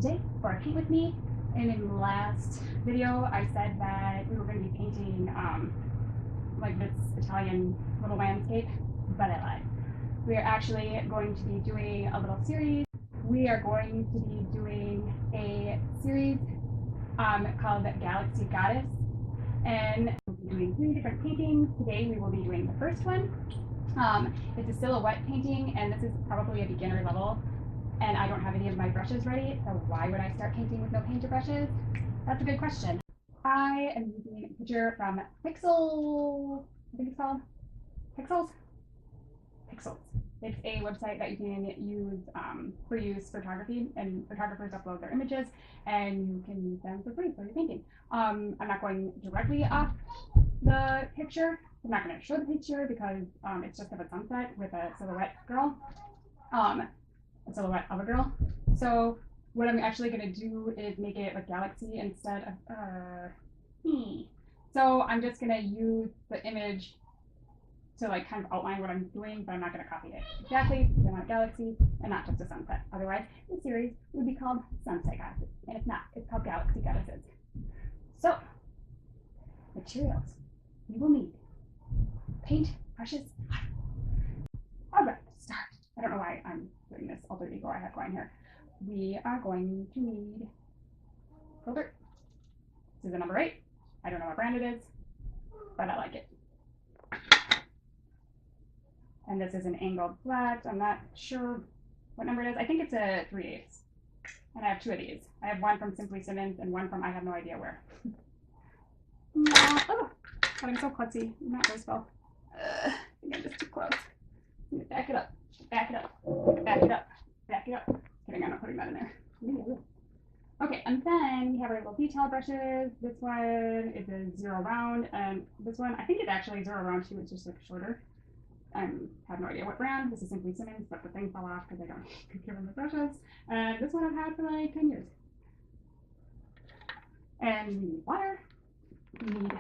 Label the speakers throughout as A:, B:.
A: today for Paint With Me. And in the last video, I said that we were going to be painting like this Italian little landscape, but I lied. We are actually going to be doing a little series. We are going to be doing a series called Galaxy Goddess, and we'll be doing 3 different paintings. Today we will be doing the first one. It's a silhouette painting, and this is probably a beginner level, and I don't have any of my brushes ready, so why would I start painting with no painter brushes? That's a good question. I am using a picture from Pixel, I think it's called Pixels? Pixels. It's a website that you can use for use photography, and photographers upload their images and you can use them for free for your painting. I'm not going directly off the picture. I'm not going to show the picture because it's just of a sunset with a silhouette girl, a silhouette of a girl. So what I'm actually going to do is make it a galaxy instead of So I'm just going to use the image to like kind of outline what I'm doing, but I'm not going to copy it exactly because I want a galaxy and not just a sunset. Otherwise, the series would be called Sunset Goddesses, and it's not. It's called Galaxy Goddesses. So, materials you will need: paint, brushes. All right, start. I don't know why I'm doing this alter ego I have going here. We are going to need filter. This is a number 8. I don't know what brand it is, but I like it. And this is an angled flat. I'm not sure what number it is. I think it's a 3/8. And I have 2 of these. I have one from Simply Simmons and one from I have no idea where. Oh, God, I'm so klutzy. I'm not very spell. I think I'm just too close. I'm gonna back it up. Back it up. Back it up. Back it up. Kidding, I'm not putting that in there. Okay, and then we have our little detail brushes. This one is a 0 round, and this one, I think it's actually 0 round too. It's just like shorter. I have no idea what brand. This is Simply Simmons, but the thing fell off because I don't give them the brushes. And this one I've had for like 10 years. And we need water. We need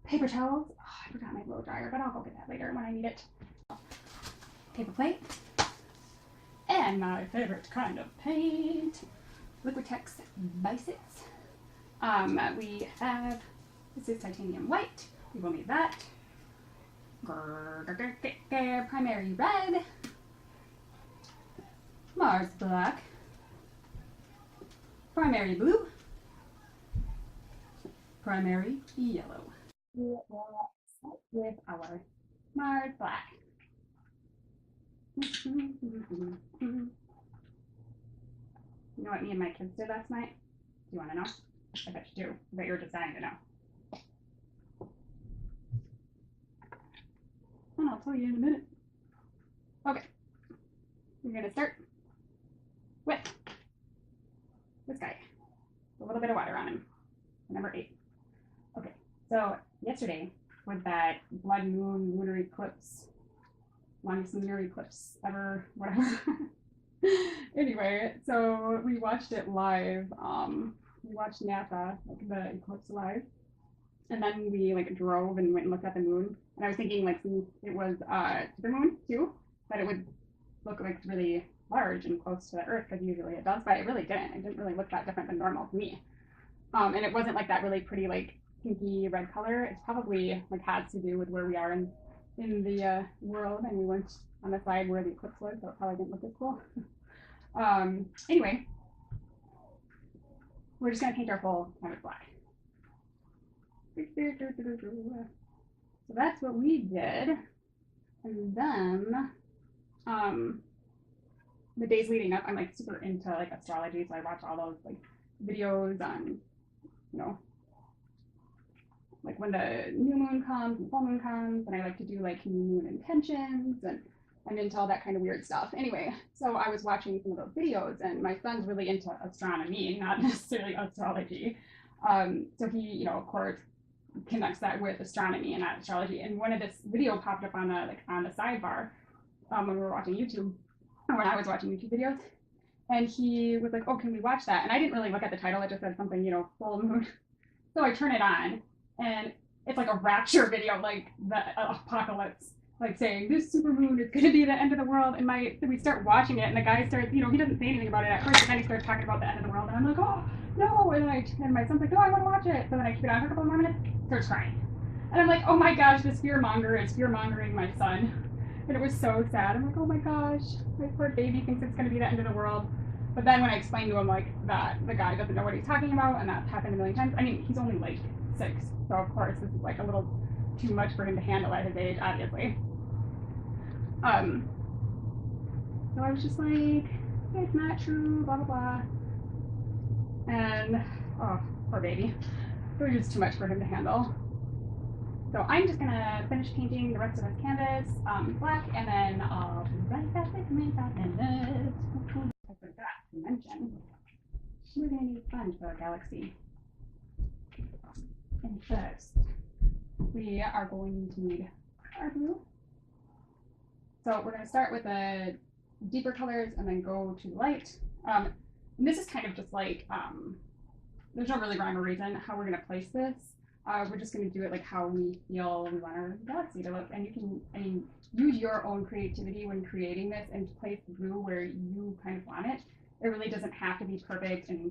A: paper towels. Oh, I forgot my blow dryer, but I'll go get that later when I need it. Paper plate. And my favorite kind of paint, Liquitex Basics. We have, this is titanium white. We will need that. Primary red, Mars black, primary blue, primary yellow. We will start with our Mars black. You know what me and my kids did last night? Do you want to know? I bet you do. I bet you're just dying to know. And I'll tell you in a minute. Okay, we're going to start with this guy. A little bit of water on him. Number 8. Okay, so yesterday was that blood moon lunar eclipse. Longest lunar eclipse ever, whatever. Anyway, so we watched it live. We watched NASA, like the eclipse live. And then we like drove and went and looked at the moon. And I was thinking like since it was super moon too, that it would look like really large and close to the Earth, because usually it does, but it really didn't. It didn't really look that different than normal to me. And it wasn't like that really pretty like pinky red color. It's probably like has to do with where we are in the world, and we went on the side where the eclipse was, so it probably didn't look as cool. Anyway, we're just gonna paint our whole canvas black. So that's what we did. And then the days leading up, I'm like super into like astrology, so I watch all those like videos on, you know, like when the new moon comes and full moon comes, and I like to do like new moon intentions, and I'm into all that kind of weird stuff. Anyway, so I was watching some of those videos, and my son's really into astronomy, not necessarily astrology. So he, you know, of course, connects that with astronomy and not astrology. And one of this video popped up on the sidebar when we were watching YouTube, or when I was watching YouTube videos, and he was like, "Oh, can we watch that?" And I didn't really look at the title; it just said something, you know, full moon. So I turn it on, and it's like a rapture video, like the apocalypse, like saying this supermoon is going to be the end of the world, and we start watching it, and the guy starts, he doesn't say anything about it at first, but then he starts talking about the end of the world, and I'm like, oh no, and my son's like, no, I want to watch it. So then I keep it on for a couple more minutes, starts crying, and I'm like, oh my gosh, this fear monger is fear mongering my son, and it was so sad. I'm like, oh my gosh, my poor baby thinks it's going to be the end of the world. But then when I explained to him like that the guy doesn't know what he's talking about, and that's happened a million times. I mean, he's only like 6, so of course this is like a little too much for him to handle at his age, obviously. So I was just like, it's not true, blah blah blah. And oh, poor baby. It was just too much for him to handle. So I'm just gonna finish painting the rest of this canvas black, and then I'll be right back with my minutes. I forgot to mention, we're gonna need sponge for our galaxy. And first, we are going to need our blue. So we're going to start with the deeper colors and then go to light. And this is kind of just like, there's no really rhyme or reason how we're going to place this. We're just going to do it like how we feel we want our galaxy to look. And you can, use your own creativity when creating this and place the blue where you kind of want it. It really doesn't have to be perfect, and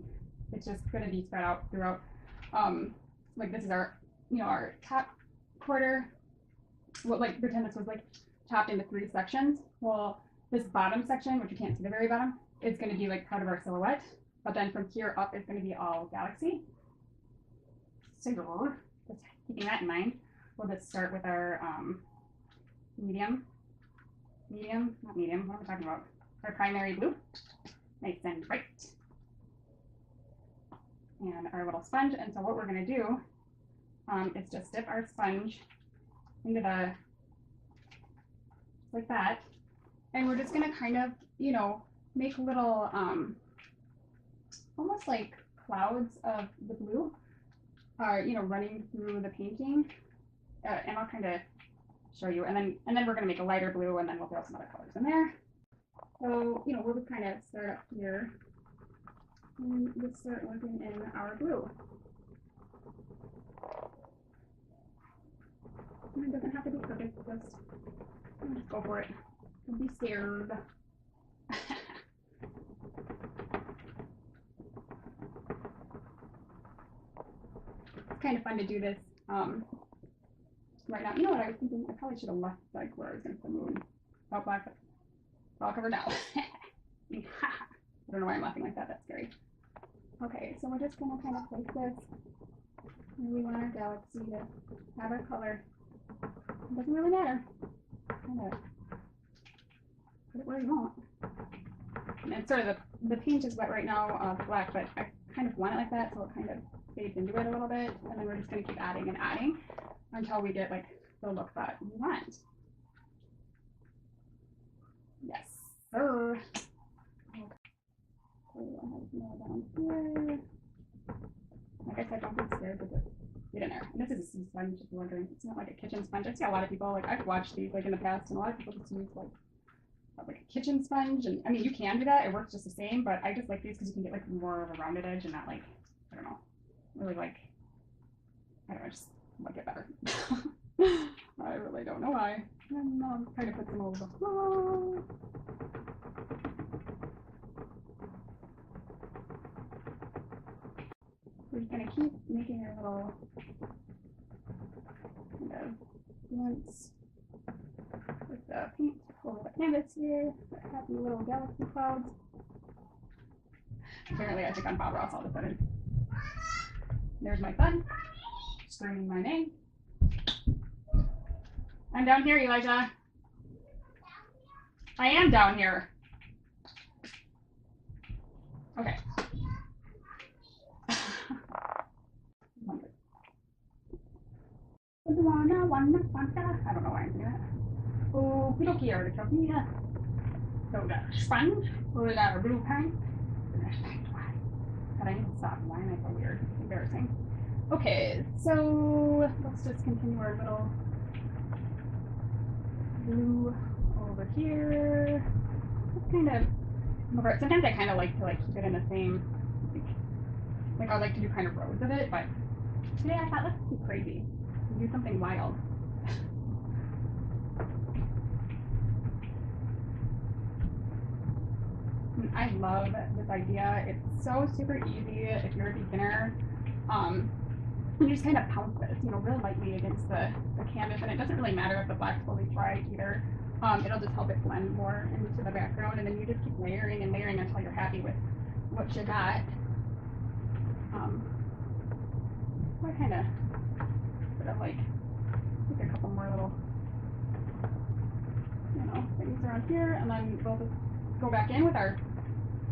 A: it's just going to be spread out throughout. Like this is our, our top quarter. Well, like pretend this was like chopped into 3 sections. Well, this bottom section, which you can't see the very bottom, is going to be like part of our silhouette. But then from here up is going to be all galaxy. So just keeping that in mind, we'll just start with our medium, what am I talking about? Our primary blue, nice and bright. And our little sponge. And so what we're going to do is just dip our sponge into the, like that, and we're just going to kind of, make little, almost like clouds of the blue, running through the painting, and I'll kind of show you, and then we're going to make a lighter blue, and then we'll throw some other colors in there. So, we'll just kind of start up here. And we'll start working in our blue. And it doesn't have to be perfect, just go for it. Don't be scared. It's kind of fun to do this right now. You know what I was thinking? I probably should have left like where I was going to put the moon. Oh, black, but it's all covered now. I don't know why I'm laughing like that. That's scary. Okay, so we're just going to kind of place this. And we want our galaxy to have our color. It doesn't really matter. Kind of put it where you want. And it's sort of the paint is wet right now, black, but I kind of want it like that, so it kind of fades into it a little bit. And then we're just going to keep adding and adding until we get like the look that we want. Yes, sir. Down here. Like I said, don't be scared to get in there. And this is a sea sponge, if you're wondering. It's not like a kitchen sponge. I see a lot of people, like I've watched these like in the past, and a lot of people just use like a kitchen sponge. And I mean, you can do that. It works just the same, but I just like these because you can get like more of a rounded edge and not like, I don't know, really like, I don't know, just like it better. I really don't know why. And I'll try to put them over. We're just going to keep making our little kind of blunts with the paint over the canvas here. Happy little galaxy clouds. Apparently I think I'm Bob Ross all of a sudden. There's my son screaming my name. I'm down here, Elijah. I am down here. Okay. I don't know why I'm doing that. Oh, we don't care. So we got a sponge, we got a blue paint, and a sponge. God, I need to stop. Why am I so weird? It's embarrassing. Okay, so let's just continue our little blue over here. Just kind of, sometimes I kind of like to keep it in the same, like I like to do kind of rows of it, but today I thought let's be crazy. Do something wild. I love this idea. It's so super easy if you're a beginner. You just kind of pounce this, real lightly against the canvas, and it doesn't really matter if the black's fully dry either. It'll just help it blend more into the background, and then you just keep layering and layering until you're happy with what you got. I kind of sort of like a couple more little, things around here, and then we'll just go back in with our.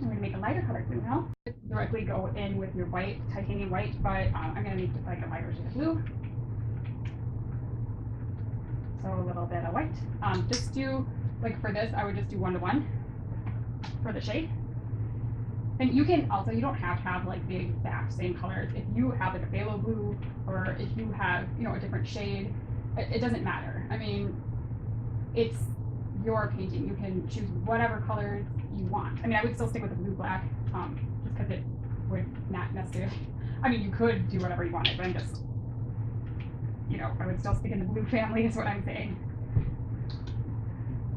A: I'm going to make a lighter color too now. Directly go in with your white, titanium white, but I'm going to make just like a lighter shade of blue. So a little bit of white. Just do, like for this, I would just do 1-to-1 for the shade. And you can also, you don't have to have like the exact same colors. If you have like a phthalo blue, or if you have, a different shade, it doesn't matter. I mean, it's your painting. You can choose whatever colors you want. I mean, I would still stick with the blue black, just because it would not necessarily. I mean, you could do whatever you wanted, but I'm just, I would still stick in the blue family, is what I'm saying.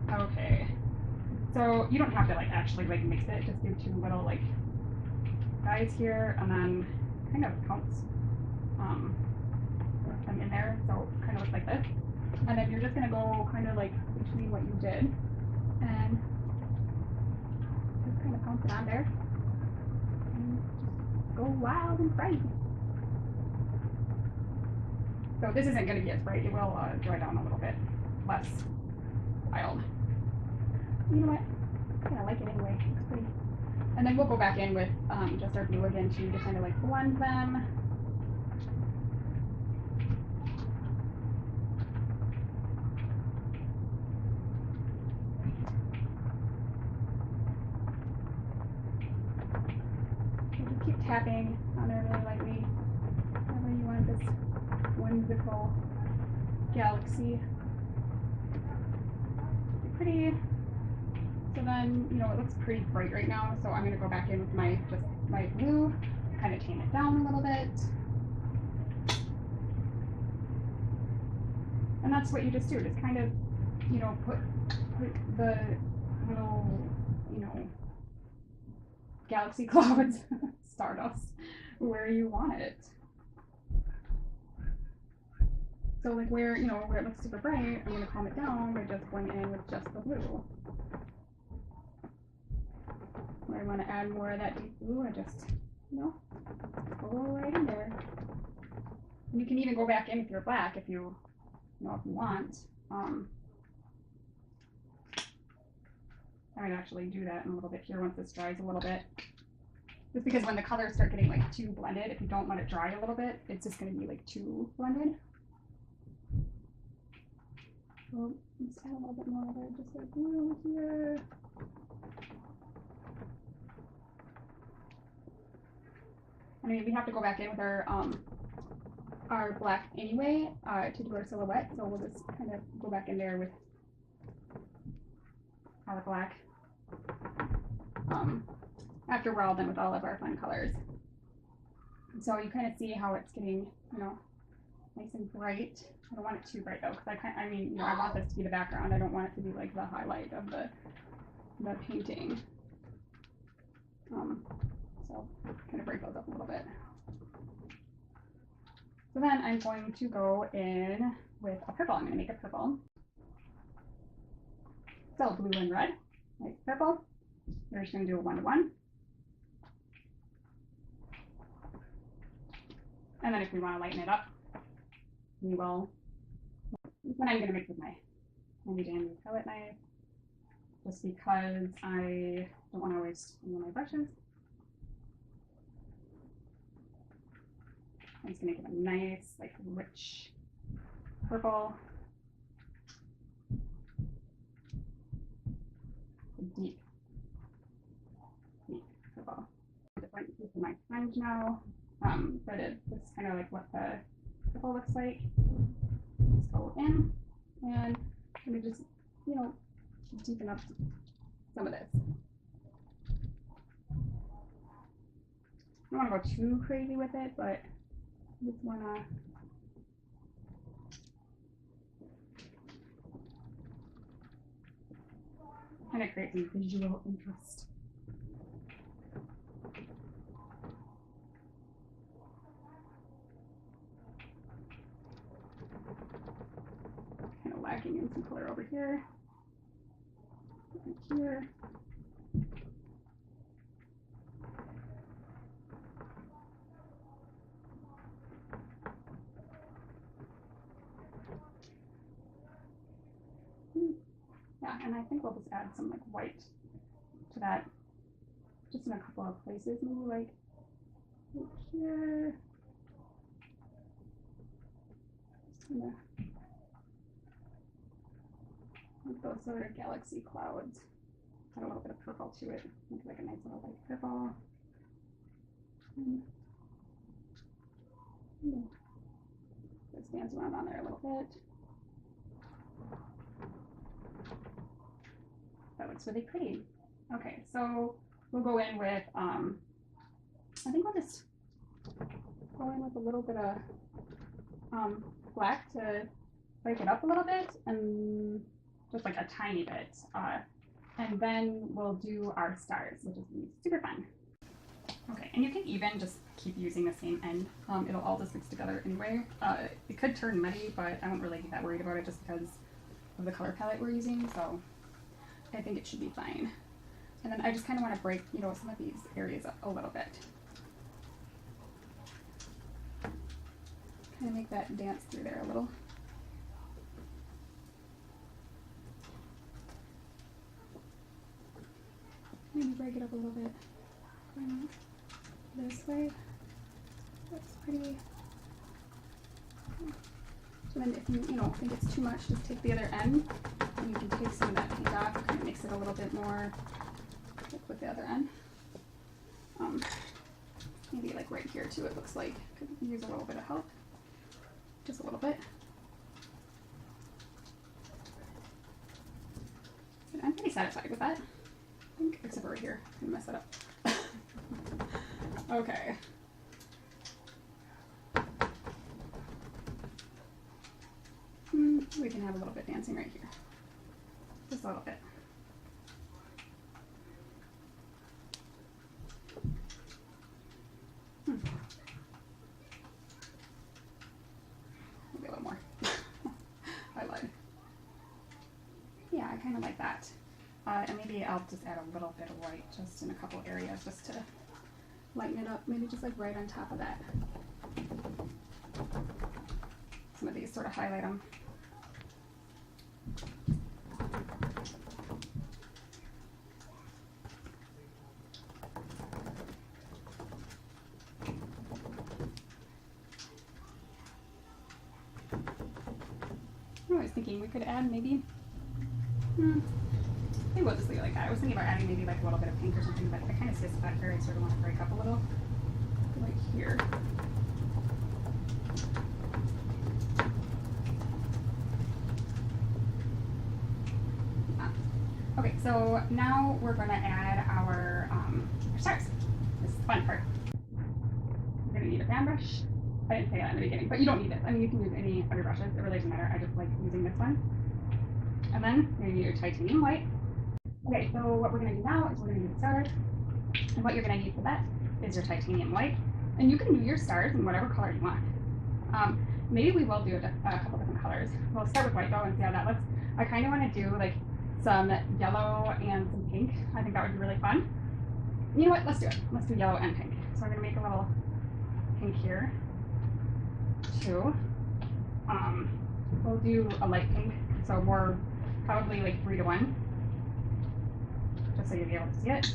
A: Okay, so you don't have to like actually like mix it. Just do 2 little like guys here, and then kind of pounce them in there, so it kind of looks like this. And then you're just gonna go kind of like between what you did, and just kind of pounce it on there, and just go wild and bright. So this isn't going to be as bright. It will dry down a little bit less wild. You know what? I kind of like it anyway. It's pretty. And then we'll go back in with just our blue again too, to kind of like blend them. Keep tapping on there really lightly. Whenever you want this whimsical galaxy. Pretty. So then, it looks pretty bright right now. So I'm going to go back in with my blue, kind of tame it down a little bit. And that's what you just do. Just kind of, put the little, galaxy clouds, stardust, where you want it. So like where it looks super bright, I'm going to calm it down by just going in with just the blue. Where I want to add more of that deep blue, I just, go right in there. And you can even go back in with your black if you want. I might actually do that in a little bit here once this dries a little bit. Just because when the colors start getting like too blended, if you don't let it dry a little bit, it's just going to be like too blended. So let's add a little bit more of it, just like blue here. I mean, we have to go back in with our black anyway to do our silhouette, so we'll just kind of go back in there with our black after we're all done with all of our fun colors. So you kind of see how it's getting, nice and bright. I don't want it too bright though, because I want this to be the background. I don't want it to be like the highlight of the painting. So kind of break those up a little bit. So then I'm going to go in with a purple. I'm going to make a purple. So blue and red, nice purple. We're just going to do a 1-to-1. And then if we want to lighten it up, we will. Then I'm going to mix with my handy dandy palette knife, just because I don't want to waste any of my brushes. I'm just going to give a nice, like, rich purple. Deep purple. Different use of my sponge now. But it's kind of like what the purple looks like. Just go in and let me just, deepen up some of this. I don't want to go too crazy with it, but I just want to kind of create some visual interest. some color over here. And here. Yeah, and I think we'll just add some like white to that, just in a couple of places, maybe like right here. Like those sort of galaxy clouds. Add a little bit of purple to it, make it like a nice little like purple. Just dance around on there a little bit. That looks really pretty. Okay, so we'll go in with, I think we'll just go in with a little bit of black to break it up a little bit, and just like a tiny bit. And then we'll do our stars, which is super fun. Okay, and you can even just keep using the same end. It'll all just mix together anyway. It could turn muddy, but I won't really be that worried about it just because of the color palette we're using, so I think it should be fine. And then I just kind of want to break, you know, some of these areas up a little bit. Kind of make that dance through there a little. Maybe break it up a little bit. Going this way. That's pretty. So then if you know, think it's too much, just take the other end and you can take some of that pink off, kind of makes it a little bit more like with the other end. Maybe like right here too, it looks like could use a little bit of help. Just a little bit. But I'm pretty satisfied with that. I think, except for right here, I'm gonna mess that up. Okay. We can have a little bit dancing right here. Just a little bit. Maybe a little more. I lied. Yeah, I kind of like that. And maybe I'll just add a little bit of white just in a couple areas just to lighten it up. Maybe just like right on top of that. Some of these sort of highlight them. I was thinking we could add maybe, maybe we'll just leave it like that. I was thinking about adding maybe like a little bit of pink or something, but I kind of see a spot here I sort of want to break up a little, like here. Okay, so now we're going to add our stars. This is the fun part. We're going to need a fan brush. I didn't say that in the beginning, but you don't need it. I mean, you can use any other brushes. It really doesn't matter. I just like using this one. And then you're going to need your titanium white. Okay, so what we're going to do now is we're going to do the stars. And what you're going to need for that is your titanium white. And you can do your stars in whatever color you want. Maybe we will do a couple different colors. We'll start with white though and see how that looks. I kind of want to do like some yellow and some pink. I think that would be really fun. You know what? Let's do it. Let's do yellow and pink. So I'm going to make a little pink here. Too. We'll do a light pink, so more probably like 3 to 1, just so you'll be able to see it.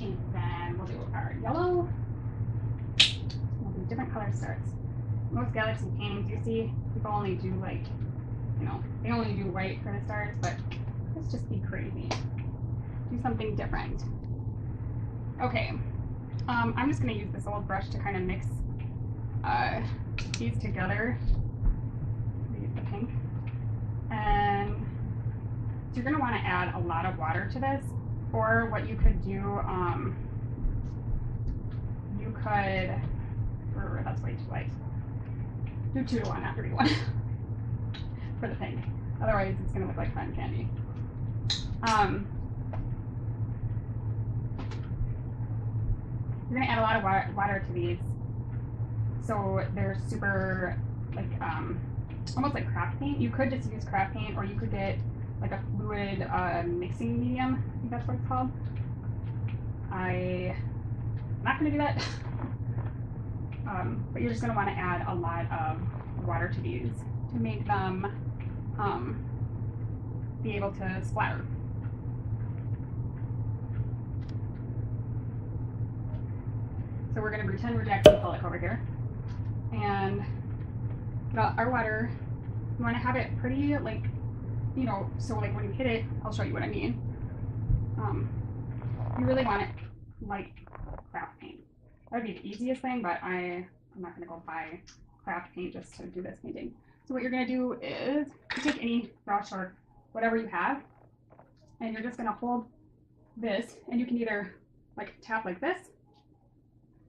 A: And then we'll do our yellow. We'll do different color starts. Most galaxy paintings you see, people only do like, you know, they only do white for the stars, but let's just be crazy. Do something different. Okay, I'm just going to use this old brush to kind of mix these together. Use the pink. And so you're going to want to add a lot of water to this, or what you could do, you could, or that's way too light. Do 2 to 1, not 3 to 1 for the pink. Otherwise, it's going to look like cotton candy. You're going to add a lot of water to these, so they're super like almost like craft paint. You could just use craft paint, or you could get like a fluid mixing medium. I think that's what it's called. I'm not going to do that. But you're just going to want to add a lot of water to these to make them be able to splatter. So we're going to pretend we're Jackson Acrylic over here. And our water, you want to have it pretty, like, you know, so like when you hit it, I'll show you what I mean. You really want it like craft paint. That would be the easiest thing, but I'm not going to go buy craft paint just to do this painting. So what you're going to do is you take any brush or whatever you have, and you're just going to hold this, and you can either like tap like this,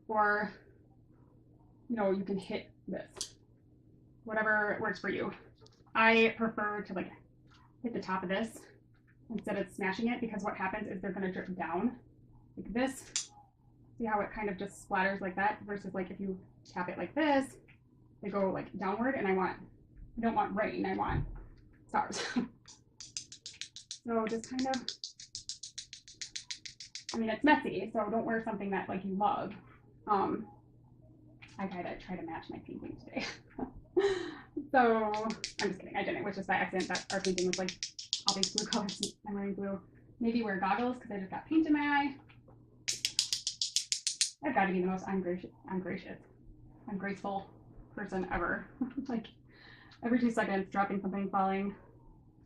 A: or, you know, you can hit this. Whatever works for you. I prefer to like hit the top of this instead of smashing it, because what happens is they're going to drip down like this. See how it kind of just splatters like that, versus like if you tap it like this, they go like downward, and I don't want rain, I want stars. So just kind of, I mean, it's messy, so don't wear something that like you love. I gotta try to match my painting today. So I'm just kidding, I didn't. It was just by accident that our painting was like all these blue colors. I'm wearing blue. Maybe wear goggles because I just got paint in my eye. I've got to be the most ungraceful person ever. Like every 2 seconds, dropping something, falling.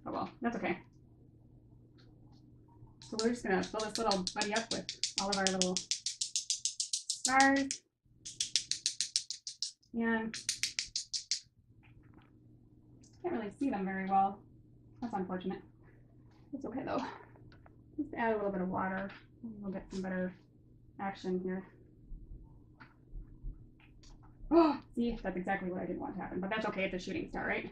A: Oh well, that's okay. So we're just gonna fill this little buddy up with all of our little stars. And can't really see them very well. That's unfortunate. It's okay though. Just add a little bit of water, and we'll get some better action here. Oh, see, that's exactly what I didn't want to happen, but that's okay. It's a shooting star, right?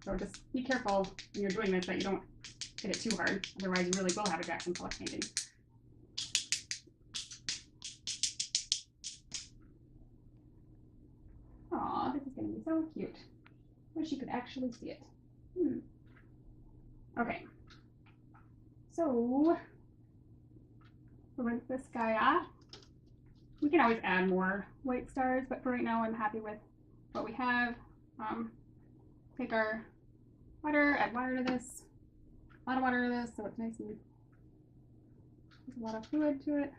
A: So just be careful when you're doing this that you don't hit it too hard. Otherwise, you really will have a Jackson Pollock painting. Aw, this is going to be so cute. Wish you could actually see it. Okay. So, we'll rinse this guy off. We can always add more white stars, but for right now, I'm happy with what we have. Take our water, add water to this, a lot of water to this, so it's nice and there's a lot of fluid to it,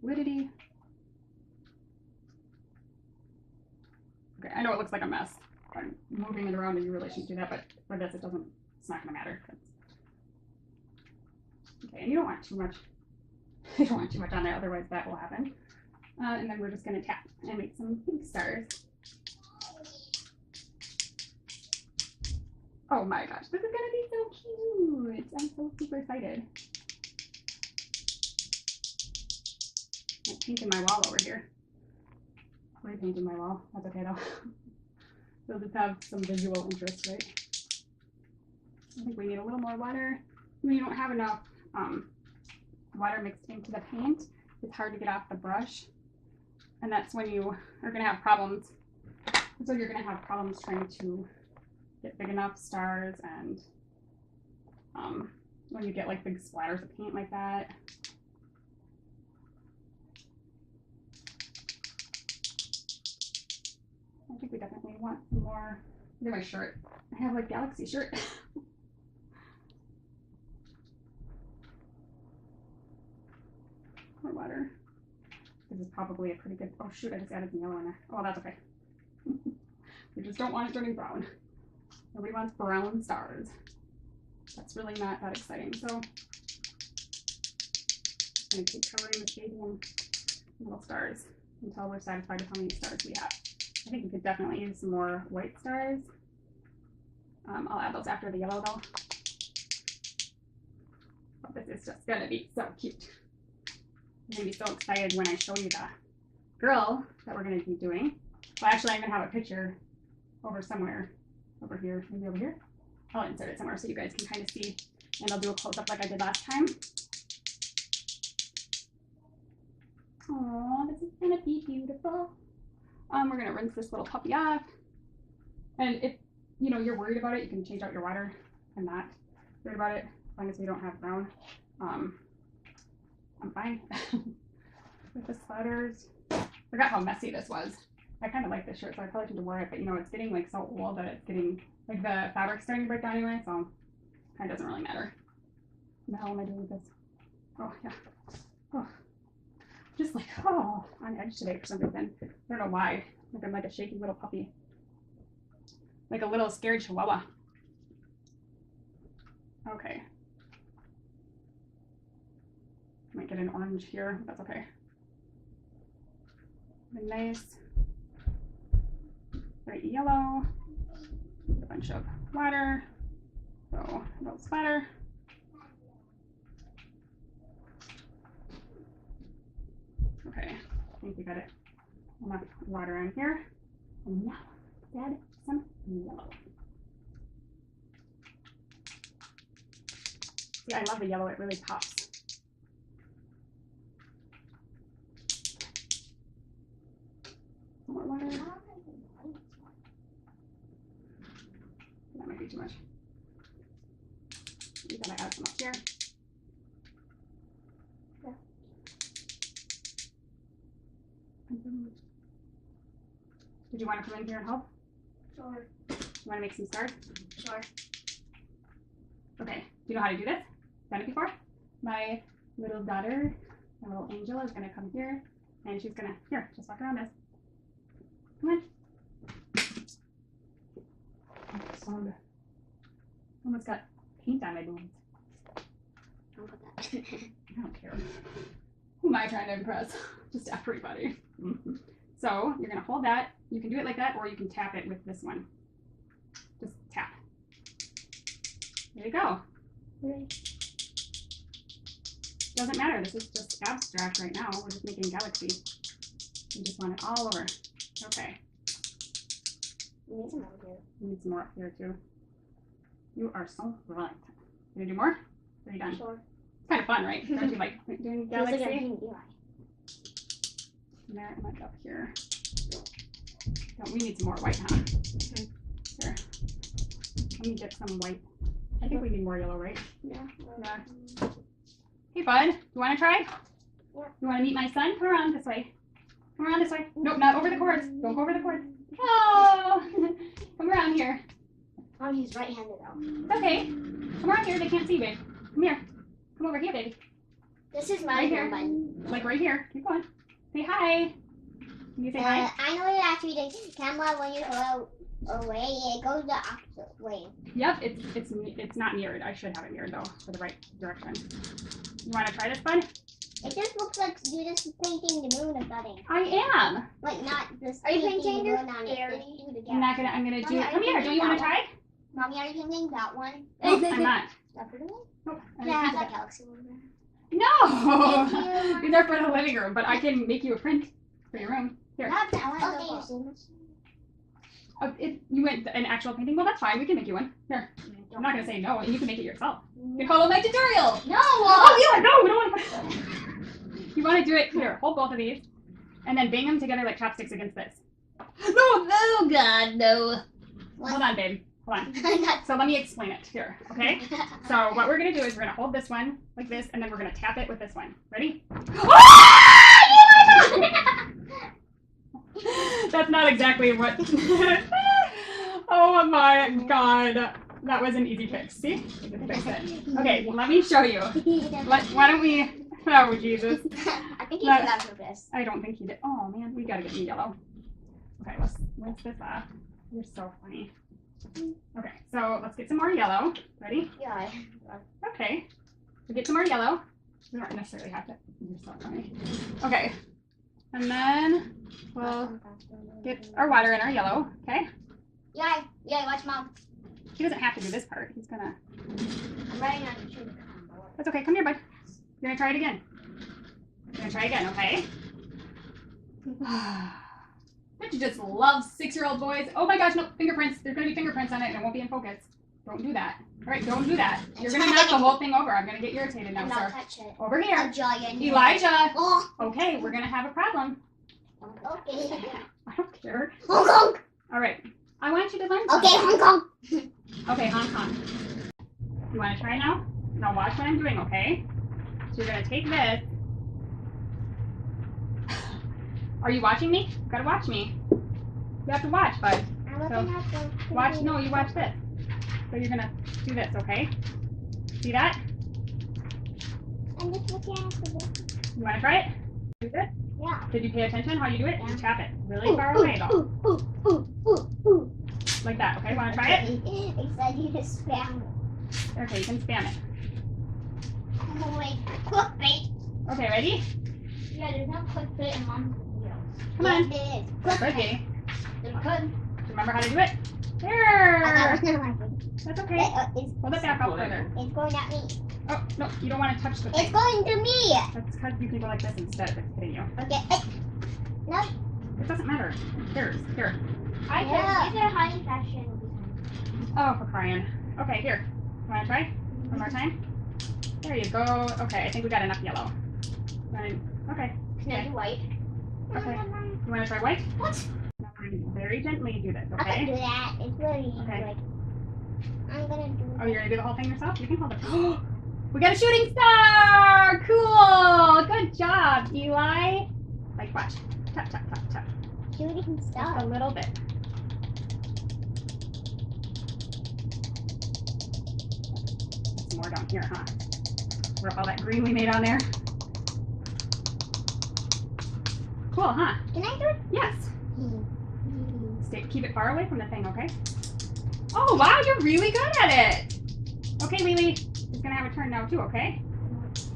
A: fluidity. Okay, I know it looks like a mess. I'm moving it around and you really shouldn't do that, but for this, it's not gonna matter. Okay, and you don't want too much. You don't want too much on there, otherwise that will happen. And then we're just gonna tap and make some pink stars. Oh my gosh, this is gonna be so cute. I'm so super excited. I'm painting my wall over here. Repainting my wall. That's okay though. We'll just have some visual interest, right? I think we need a little more water. When you don't have enough water mixed into the paint, it's hard to get off the brush. And that's when you are gonna have problems. So you're gonna have problems trying to get big enough stars, and when you get like big splatters of paint like that. I think we definitely want some more. Look at my shirt. I have like galaxy shirt. More water. This is probably a pretty good, oh shoot, I just added some yellow in there. Oh, that's okay. We just don't want it turning brown. Nobody wants brown stars. That's really not that exciting. So I'm gonna keep covering the shading and little stars until we're satisfied with how many stars we have. I think we could definitely use some more white stars. I'll add those after the yellow though. But this is just gonna be so cute. I'm gonna be so excited when I show you the girl that we're gonna be doing. Well, actually, I'm gonna have a picture over somewhere. Over here, maybe over here. I'll insert it somewhere so you guys can kind of see, and I'll do a close-up like I did last time. Oh, this is gonna be beautiful. We're gonna rinse this little puppy off. And if you know you're worried about it, you can change out your water. I'm not worried about it as long as we don't have brown. I'm fine with the splatters. Forgot how messy this was. I kind of like this shirt, so I probably shouldn't wear it, but you know, it's getting like so old that it's getting like the fabric's starting to break down anyway, so kind of doesn't really matter. What the hell am I doing with this? Oh yeah. Oh. Just like on edge today for some reason. I don't know why. Like I'm like a shaky little puppy. Like a little scared chihuahua. Okay. Might get an orange here, but that's okay. A nice bright yellow. A bunch of water. So a little splatter. Okay, I think we got it. Enough water on here. And now, add some yellow. See, I love the yellow, it really pops. More water. That might be too much. We gotta add some up here. Yeah. Did you want to come in here and help? Sure. You want to make some stars? Sure. Okay. Do you know how to do this? Done it before? My little daughter, my little angel, is gonna come here, and she's gonna just walk around this. Come on. Oh, almost got paint on my boobs.
B: Don't put that.
A: I don't care. Who am I trying to impress? Just everybody. So you're gonna hold that. You can do it like that, or you can tap it with this one. Just tap. There you go. Doesn't matter. This is just abstract right now. We're just making galaxy. You just want it all over. Okay.
B: We need some more here.
A: We need some more up here too. You are so right. Gonna do more? Or are you done?
B: Sure.
A: It's kind of fun, right? Don't you like doing galaxy?
B: Feels like I'm doing Eli.
A: There, and like up here. Don't we need some more white, huh? Here. Let me get some white. I think we need more yellow, right?
B: Yeah.
A: Yeah. Hey, bud. You want to try?
B: Yeah.
A: You want to meet my son? Come around this way. Come around this way. Nope, not over the cords. Don't go over the cords. Oh! Come around here.
B: Oh, he's right-handed though.
A: It's okay. Come around here. They can't see you, babe. Come here. Come over here, baby.
B: This is my
A: Right here.
B: button.
A: Like right here. Keep going. Say hi. Can you say hi?
B: I know it actually the camera when you go away, it goes the opposite way.
A: Yep, it's not mirrored. I should have it mirrored though for the right direction. You want to try this, bud?
B: It just looks like you're just painting the moon or something.
A: I am.
B: Like not just
C: Are you
B: painting
C: painting
B: the
C: this
B: moon on it.
C: fairy?
B: Just do the
A: I'm gonna do.
B: Mommy, are
A: Come
B: you
A: here. Don't you want to try?
B: Mommy, are you painting that one?
A: Nope, I'm not.
B: Definitely.
A: Nope.
B: Can I have that galaxy one there?
A: No.
B: Thank you.
A: These are for the living room, but I can make you a print for your room. Here.
B: Not that one. Okay.
A: If you want an actual painting, well, that's fine. We can make you one. Here. I'm not gonna say no. You can make it yourself. You can follow my tutorial.
B: No.
A: Oh, yeah. No, we don't want to. You want to do it here? Hold both of these, and then bang them together like chopsticks against this. No, no, God, no. Hold on, babe. Hold on. So let me explain it here, okay? So what we're gonna do is we're gonna hold this one like this, and then we're gonna tap it with this one. Ready? That's not exactly what. Oh my God, that was an easy fix. See? I just fixed it. Okay, let me show you. Why don't we? Oh Jesus.
B: I think he did that on purpose.
A: I don't think he did. Oh man, we gotta get you yellow. Okay, let's rinse this off. You're so funny. Okay, so let's get some more yellow. Ready?
B: Yeah.
A: Okay. So get some more yellow. We don't necessarily have to. You're so funny. Okay. And then we'll get our water in our yellow. Okay?
B: Yeah, watch Mom.
A: He doesn't have to do this part. He's gonna.
B: I'm writing on the tree.
A: That's okay. Come here, bud. You're gonna try it again. You're gonna try again, okay? Don't you just love 6-year-old boys? Oh my gosh, no, fingerprints. There's gonna be fingerprints on it and it won't be in focus. Don't do that. All right, don't do that. You're gonna knock the whole thing over. I'm gonna get irritated now,
B: I'm
A: sir.
B: not touch it.
A: Over here.
B: A giant.
A: Elijah.
B: Oh.
A: Okay, we're gonna have a problem.
B: Okay.
A: I don't care.
B: Hong Kong.
A: All right. I want you to learn
B: Okay,
A: something.
B: Hong Kong.
A: Okay, Hong Kong. You want to try now? Now watch what I'm doing, okay? So you're going to take this. Are you watching me? You gotta watch me. You have to watch, bud.
B: I'm looking at the.
A: Watch, no, you watch this. So you're gonna do this, okay? See that?
B: I'm just looking at the.
A: You wanna try it? Do this?
B: Yeah.
A: Did you pay attention how you do it?
B: Yeah.
A: You tap it really far away though.
B: Ooh.
A: Like that, okay? Wanna try it?
B: Excited to spam.
A: Okay, you can spam it.
B: Oh wait, clickbait.
A: Okay, ready?
B: Yeah, there's no clickbait in Mom's videos.
A: Come on.
B: Yes, there is.
A: Okay.
B: There could.
A: Do you remember how to do it?
B: I
A: There!
B: don't know.
A: That's okay.
B: It's
A: Hold it back up further.
B: going at me.
A: Oh, no, you don't want to touch the
B: It's
A: thing.
B: going to me.
A: That's because you can go like this instead if it's hitting you.
B: Okay. No.
A: It doesn't matter. Here.
B: I can. These are high fashion.
A: Oh, for crying. Okay, here. You want to try? One more time? There you go. Okay, I think we got enough yellow. Fine. Okay.
B: Can I do white?
A: Okay. You want to try white?
B: What?
A: Now, very gently do this,
B: I can do
A: okay?
B: that. It's really
A: Okay.
B: like. I'm gonna do.
A: Oh, you're going to do the whole thing yourself? You can hold it. We got a shooting star! Cool! Good job, Eli. Like, watch. Tap, tap, tap, tap.
B: Shooting
A: Just
B: star.
A: a little bit. Some more down here, huh? Rub all that green we made on there. Cool, huh?
B: Can I do it?
A: Yes. Keep it far away from the thing, okay? Oh, wow, you're really good at it. Okay, Lily, it's gonna have a turn now too, okay? Just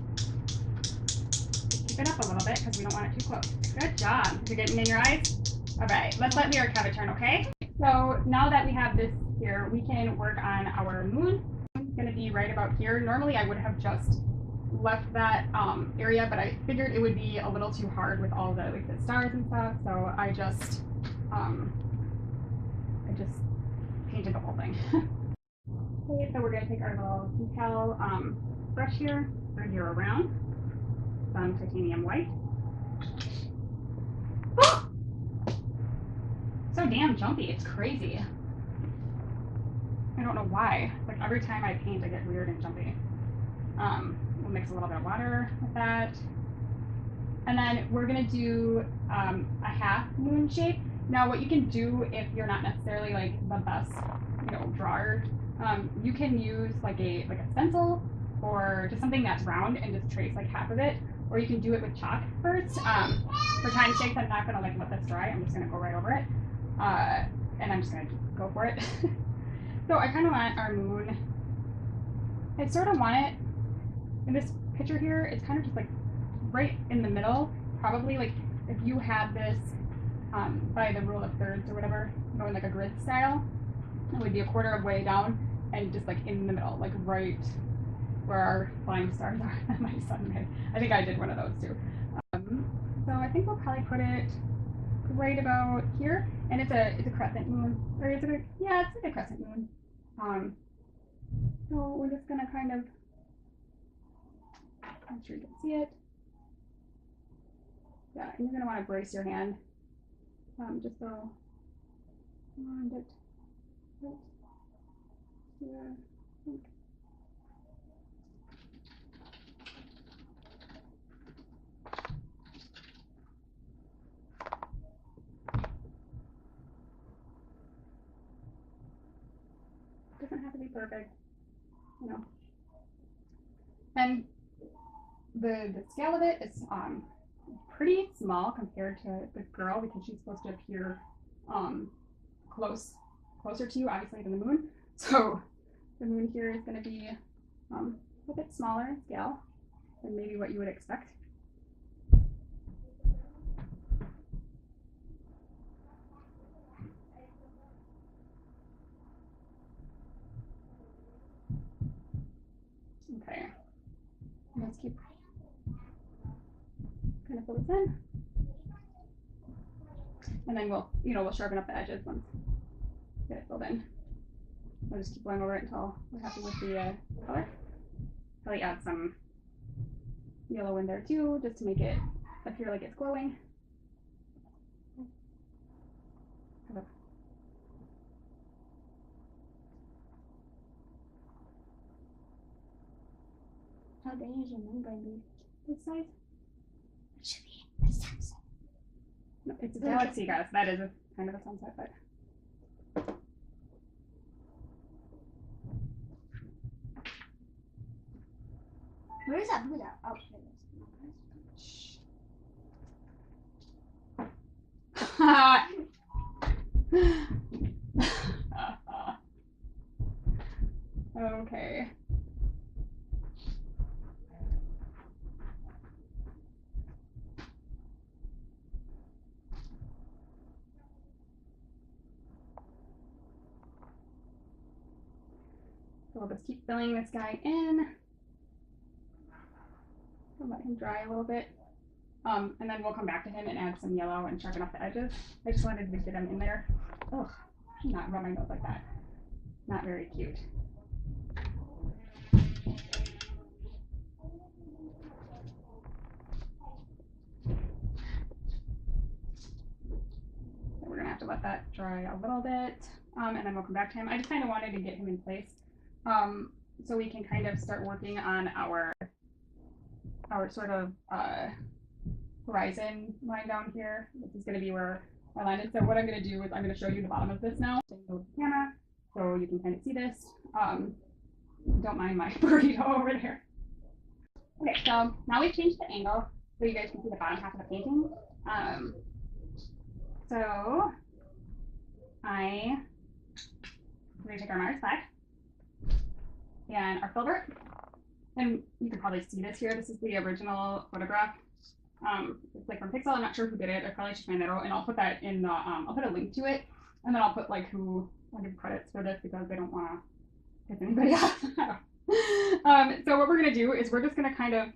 A: keep it up a little bit because we don't want it too close. Good job. Is it getting in your eyes? All right, let's let Lyric have a turn, okay? So now that we have this here, we can work on our moon. It's gonna be right about here. Normally I would have just left that area, but I figured it would be a little too hard with all the like the stars and stuff, so I just painted the whole thing. Okay, so we're gonna take our little decal brush here, bring you around some titanium white. So damn jumpy, it's crazy. I don't know why. Like every time I paint, I get weird and jumpy. We'll mix a little bit of water with that. And then we're gonna do a half moon shape. Now what you can do if you're not necessarily like the best, drawer, you can use like a stencil or just something that's round and just trace like half of it. Or you can do it with chalk first. For time's sake, I'm not gonna like let this dry. I'm just gonna go right over it. And I'm just gonna go for it. So I kind of want our moon. I sort of want it in this picture here. It's kind of just like right in the middle. Probably like if you had this by the rule of thirds or whatever, going like a grid style, it would be a quarter of way down and just like in the middle, like right where our flying stars are that my son made. I think I did one of those too. So I think we'll probably put it right about here, and it's a crescent moon, or is it a, yeah, it's like a crescent moon. So we're just gonna kind of make sure you can see it. Yeah, and you're gonna want to brace your hand, just so around it. Right. Yeah. Doesn't have to be perfect, And the scale of it is pretty small compared to the girl because she's supposed to appear closer to you, obviously, than the moon. So the moon here is going to be a bit smaller in scale than maybe what you would expect. Okay, let's keep kind of fill this in, and then we'll sharpen up the edges once we get it filled in. We'll just keep going over it until we're happy with the color. Probably add some yellow in there too, just to make it appear like it's glowing.
B: How big is your moon going to be?
A: This size?
B: It should be a sunset.
A: No, it's a galaxy, guys. That is a kind of a sunset, but.
B: Where's that Buddha? Oh, here it
A: Okay. So we'll just keep filling this guy in. We'll let him dry a little bit. And then we'll come back to him and add some yellow and sharpen up the edges. I just wanted to get him in there. Ugh, not rub my nose like that. Not very cute. So we're gonna have to let that dry a little bit. And then we'll come back to him. I just kind of wanted to get him in place. So we can kind of start working on our sort of horizon line down here. This is going to be where I landed. So what I'm going to do is I'm going to show you the bottom of this now. So the camera, so you can kind of see this. Don't mind my burrito over there. Okay, so now we've changed the angle so you guys can see the bottom half of the painting. So I'm going to take our Mars black and our filbert, and you can probably see this here. This is the original photograph. It's like from Pixel. I'm not sure who did it. I probably should find that out, and I'll put that in the. I'll put a link to it, and then I'll put like who I'll give credits for this because they don't want to piss anybody off. So what we're gonna do is we're just gonna kind of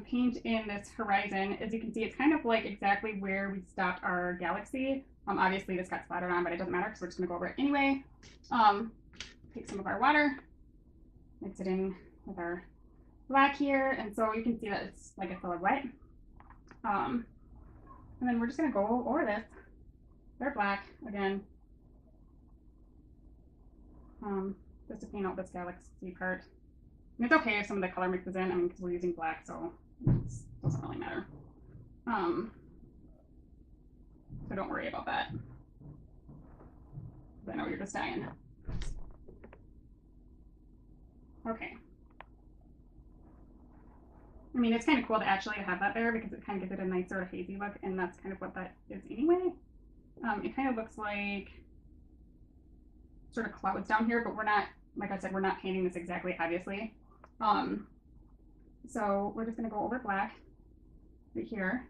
A: paint in this horizon. As you can see, it's kind of like exactly where we stopped our galaxy. Obviously this got splattered on, but it doesn't matter because we're just gonna go over it anyway. Take some of our water, mix it in with our black here, and so you can see that it's like a silhouette. And then we're just gonna go over this. They're black again. Just to paint out this galaxy part. And it's okay if some of the color mixes in, I mean, because we're using black, so it doesn't really matter. So don't worry about that. I know you're just dying. Okay. I mean, it's kind of cool to actually have that there because it kind of gives it a nice sort of hazy look, and that's kind of what that is anyway. It kind of looks like sort of clouds down here, but we're not, like I said, we're not painting this exactly, obviously. So we're just going to go over black right here.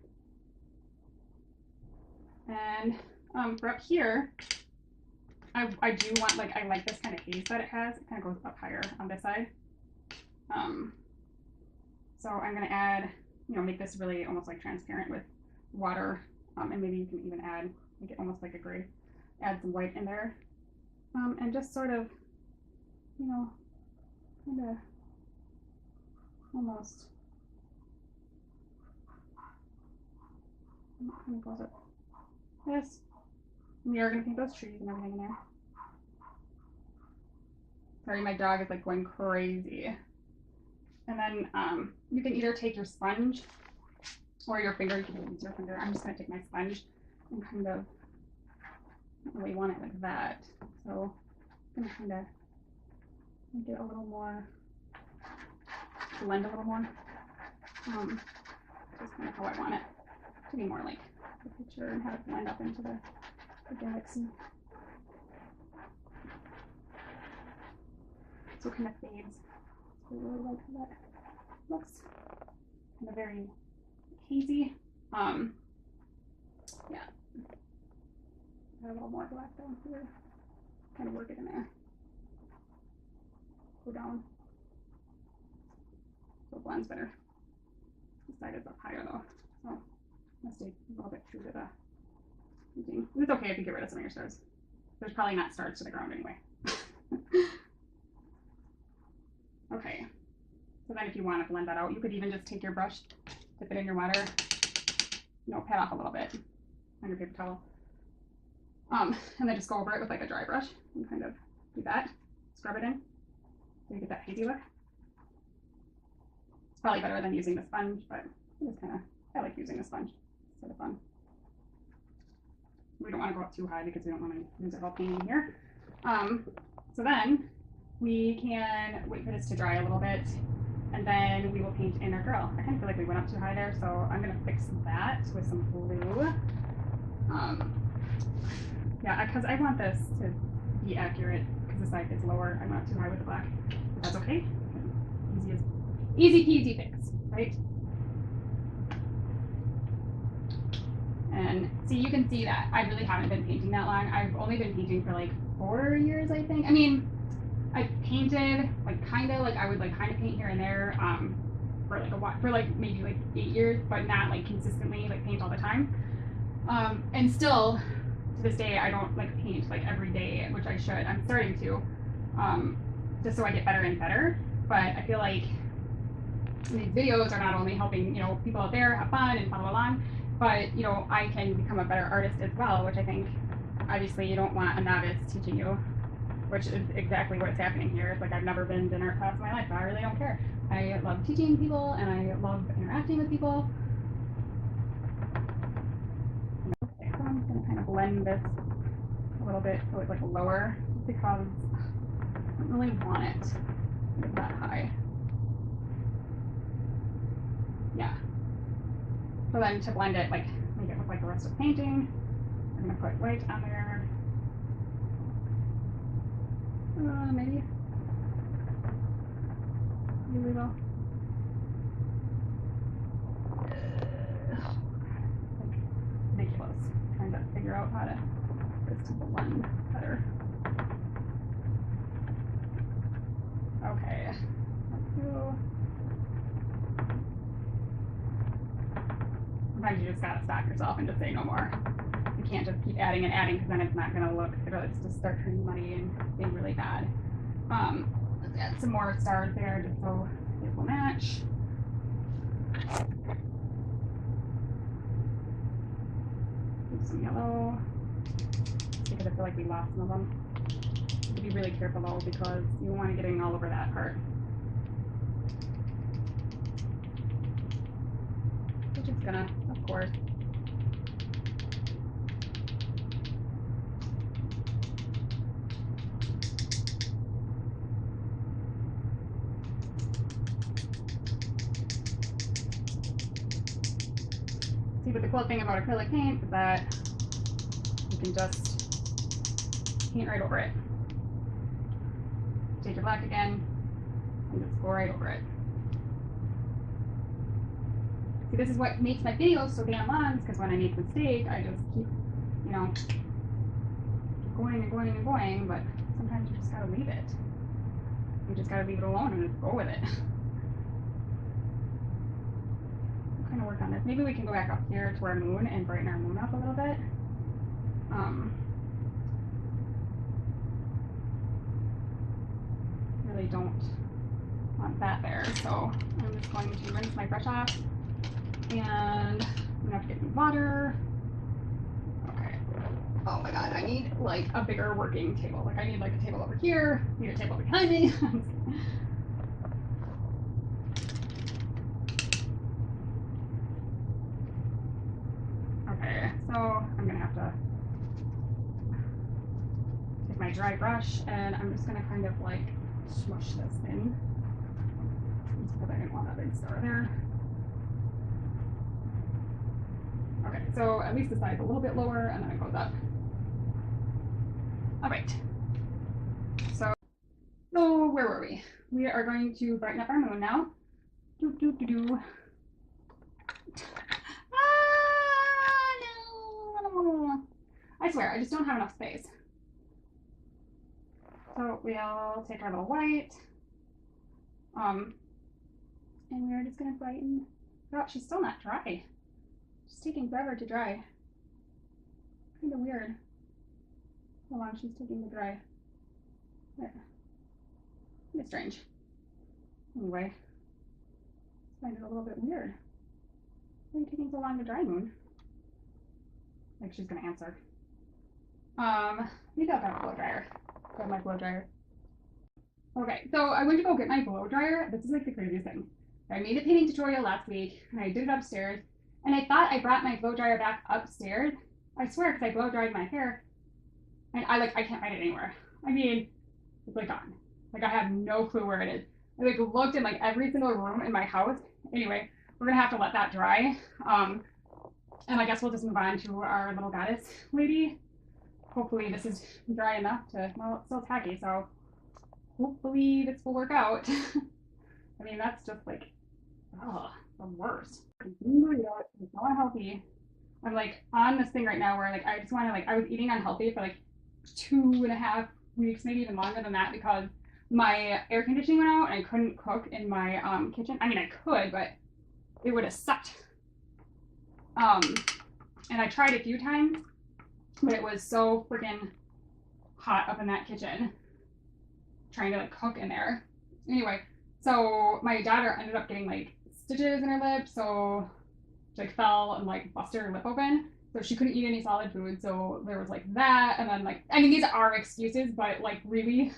A: And for up here, I do want, like, I like this kind of haze that it has. It kind of goes up higher on this side. So I'm going to add, you know, make this really almost like transparent with water. And maybe you can even add, make it almost like a gray, add some white in there. And just sort of, you know, kind of almost, kind of goes up this. And we are going to paint those trees and everything in there. Sorry, my dog is like going crazy. And then you can either take your sponge or your finger. You can use your finger. I'm just going to take my sponge and kind of, I don't really want it like that. So I'm going to kind of make it a little more, blend a little more. Just kind of how I want it to be more like the picture and have it blend up into the galaxy. So it kind of fades. So I really like how that looks. Kind of very hazy. Yeah. Add a little more black down here. Kind of work it in there. Go down. So it blends better. This side is up higher though. So I'm gonna stay a little bit true to the painting. It's okay if you get rid of some of your stars. There's probably not stars to the ground anyway. Okay. So then if you want to blend that out, you could even just take your brush, dip it in your water, you know, pat off a little bit on your paper towel. And then just go over it with like a dry brush and kind of do that. Scrub it in so you get that hazy look. It's probably better than using the sponge, but I like using the sponge. It's sort of fun. We don't want to go up too high because we don't want to lose our whole painting here. So then we can wait for this to dry a little bit, and then we will paint in our girl. I kind of feel like we went up too high there, so I'm going to fix that with some blue. Yeah, because I want this to be accurate because the side is lower. I went up too high with the black. But that's okay. Easy peasy fix, right? And see, you can see that I really haven't been painting that long. I've only been painting for like 4 years, I think. I mean, I painted like kind of I would kind of paint here and there for like a while, for like maybe like 8 years, but not like consistently like paint all the time. And still to this day I don't like paint like every day, which I should. I'm starting to, just so I get better and better. But I feel like these videos are not only helping people out there have fun and follow along, but I can become a better artist as well, which I think obviously you don't want a novice teaching you, which is exactly what's happening here. It's like I've never been to an art class in my life, but I really don't care. I love teaching people and I love interacting with people. Okay, so I'm going to kind of blend this a little bit so it's like lower because I don't really want it to get that high. Yeah. So then to blend it, like make it look like the rest of the painting, I'm going to put white on there. Maybe. Really well. Ridiculous. Trying to figure out how to get this to blend better. Okay. Let's go. Sometimes you just gotta stop yourself and just say no more. You can't just keep adding and adding because then it's not gonna look, it'll just start turning muddy and being really bad. Let's add some more stars there just so it will match. Do some yellow because I feel like we lost some of them. You have to be really careful though because you want to get in all over that part. We're just gonna, of course. See, but the cool thing about acrylic paint is that you can just paint right over it. Take your black again and just go right over it. See, this is what makes my videos so damn long, because when I make a mistake, I just keep, going and going and going, but sometimes you just gotta leave it. You just gotta leave it alone and just go with it. We'll kind of work on this. Maybe we can go back up here to our moon and brighten our moon up a little bit. Really don't want that there, so I'm just going to rinse my brush off. And I'm gonna have to get new water. Okay. Oh my god, I need like a bigger working table. Like I need like a table over here, I need a table behind me. Okay, so I'm gonna have to take my dry brush and I'm just gonna kind of like smush this in. Because I didn't want that big star there. Okay, so at least the side's a little bit lower and then it goes up. All right. So where were we? We are going to brighten up our moon now. Do, do, do, do. Ah, no. I swear, I just don't have enough space. So we'll take our little white. And we're just gonna brighten. Oh, she's still not dry. She's taking forever to dry. Kind of weird how long she's taking to dry. There. Kind of strange. Anyway, I find it a little bit weird. Why are you taking so long to dry, Moon? Like she's gonna answer. Maybe I'll grab a blow dryer. Grab my blow dryer. Okay, so I went to go get my blow dryer. This is like the craziest thing. I made a painting tutorial last week and I did it upstairs. And I thought I brought my blow dryer back upstairs. I swear, because I blow dried my hair. And I can't find it anywhere. I mean, it's like gone. Like I have no clue where it is. I like looked in like every single room in my house. Anyway, we're gonna have to let that dry. And I guess we'll just move on to our little goddess lady. Hopefully this is dry enough to, well, it's still tacky, so hopefully this will work out. I mean, that's just like, oh, the worst. It's so unhealthy. I'm like on this thing right now where like I just want to like I was eating unhealthy for like 2.5 weeks, maybe even longer than that, because my air conditioning went out and I couldn't cook in my kitchen. I mean, I could, but it would have sucked. And I tried a few times, but it was so freaking hot up in that kitchen trying to like cook in there. Anyway, so my daughter ended up getting like stitches in her lip, so she like fell and like busted her lip open, so she couldn't eat any solid food. So there was like that, and then like I mean these are excuses, but like really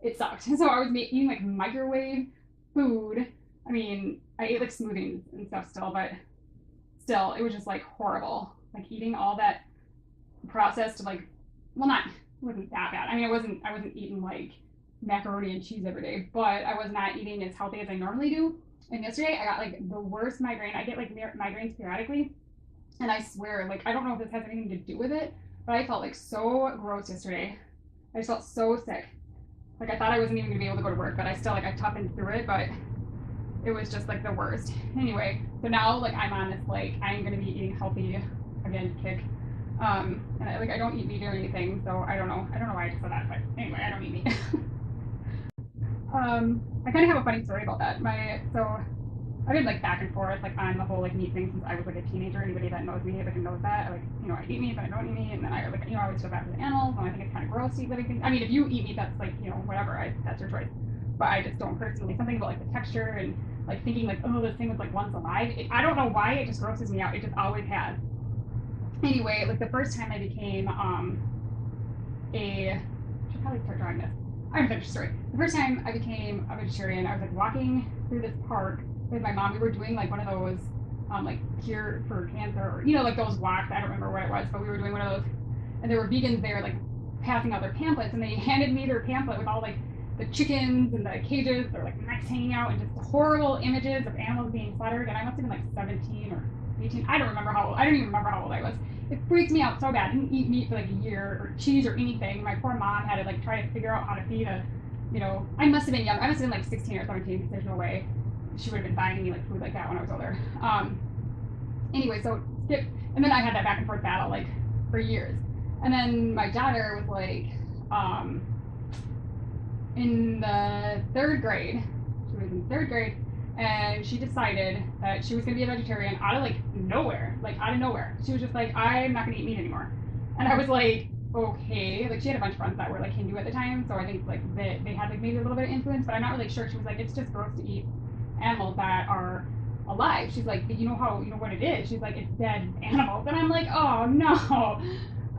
A: it sucked. So I was eating like microwave food. I mean I ate like smoothies and stuff still, but still it was just like horrible, like eating all that processed, like, well, not, it wasn't that bad. I mean I wasn't eating like macaroni and cheese every day, but I was not eating as healthy as I normally do. And yesterday I got like the worst migraine. I get like migraines periodically, and I swear, like I don't know if this has anything to do with it, but I felt like so gross yesterday. I just felt so sick. Like I thought I wasn't even gonna be able to go to work, but I still like I toughened through it, but it was just like the worst. Anyway, so now like I'm on this like I'm gonna be eating healthy again kick. And I don't eat meat or anything, so I don't know why I just said that, but anyway, I don't eat meat. I kind of have a funny story about that. So I've been like back and forth like on the whole like meat thing since I was like a teenager. Anybody that knows me like knows that like I eat meat but I don't eat meat, and then I like I always feel bad for the animals, and I think it's kind of gross to eat living things. I mean if you eat meat that's like whatever, that's your choice. But I just don't personally. Something about like the texture and like thinking like oh this thing was like once alive. I don't know why it just grosses me out. It just always has. Anyway, like the first time I became I should probably start drawing this. I'm finished story. The first time I became a vegetarian, I was like walking through this park with my mom. We were doing like one of those like cure for cancer, or like those walks. I don't remember what it was, but we were doing one of those, and there were vegans there like passing out their pamphlets, and they handed me their pamphlet with all like the chickens and the cages, their like necks hanging out, and just horrible images of animals being slaughtered. And I must have been like 17 or 18. I don't even remember how old I was. It freaked me out so bad. I didn't eat meat for like a year, or cheese or anything. My poor mom had to like try to figure out how to feed I must have been young. I must have been like 16 or 17 because there's no way she would have been buying me like food like that when I was older. Anyway, so skip, and then I had that back and forth battle like for years. And then my daughter was like in the 3rd grade. She was in 3rd grade. And she decided that she was going to be a vegetarian out of like nowhere, She was just like, I'm not going to eat meat anymore. And I was like, okay. Like she had a bunch of friends that were like Hindu at the time, so I think like they had like maybe a little bit of influence, but I'm not really sure. She was like, it's just gross to eat animals that are alive. She's like, but you know what it is? She's like, it's dead animals. And I'm like, oh no.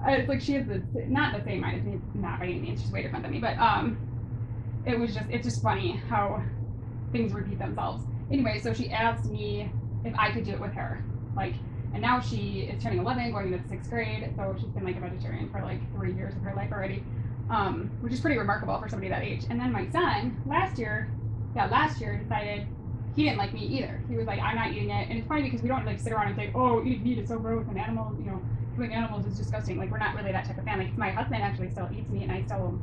A: It's like she has not the same mind as me, not by any means. She's way different than me, but it's just funny how things repeat themselves. Anyway, so she asked me if I could do it with her. Like, and now she is turning 11, going into 6th grade, so she's been like a vegetarian for like 3 years of her life already, which is pretty remarkable for somebody that age. And then my son, last year decided he didn't like meat either. He was like, I'm not eating it. And it's funny because we don't like sit around and say, oh, eating meat is so gross, and animals, killing animals is disgusting. Like, we're not really that type of family. My husband actually still eats meat, and I still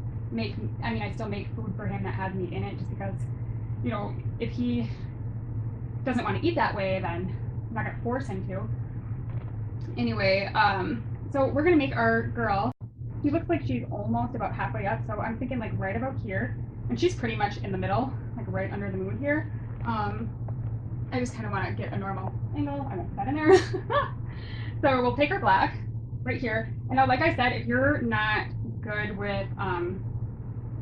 A: make food for him that has meat in it, just because if he doesn't want to eat that way, then I'm not going to force him to. Anyway, so we're going to make our girl. She looks like she's almost about halfway up, so I'm thinking like right about here. And she's pretty much in the middle, like right under the moon here. I just kind of want to get a normal angle. I won't put that in there. So we'll take her black right here. And now, like I said, if you're not good with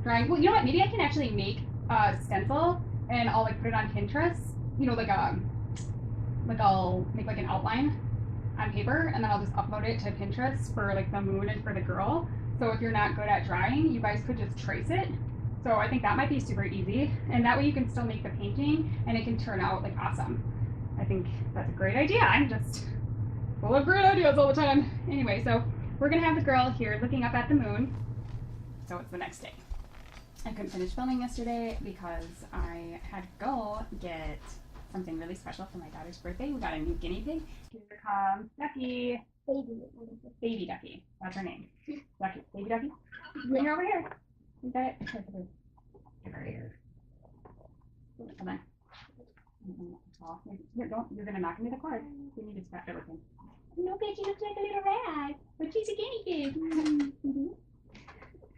A: drawing, well, you know what? Maybe I can actually make a stencil, and I'll like put it on Pinterest. I'll make like an outline on paper, and then I'll just upload it to Pinterest for like the moon and for the girl. So if you're not good at drawing, you guys could just trace it So I think that might be super easy, and that way you can still make the painting and it can turn out like awesome. I think that's a great idea. I'm just full of great ideas all the time. Anyway, so we're gonna have the girl here looking up at the moon. So it's the next day. I couldn't finish filming yesterday because I had to go get something really special for my daughter's birthday. We got a new guinea pig. Here comes Ducky. Baby Ducky. That's her name. Ducky. Baby Ducky. Bring her over here. You got it. Give her here. Come on. Here, don't. You're gonna knock into the cord. You need to stop everything. No, bitch. She looks like a little rat, but she's a guinea pig.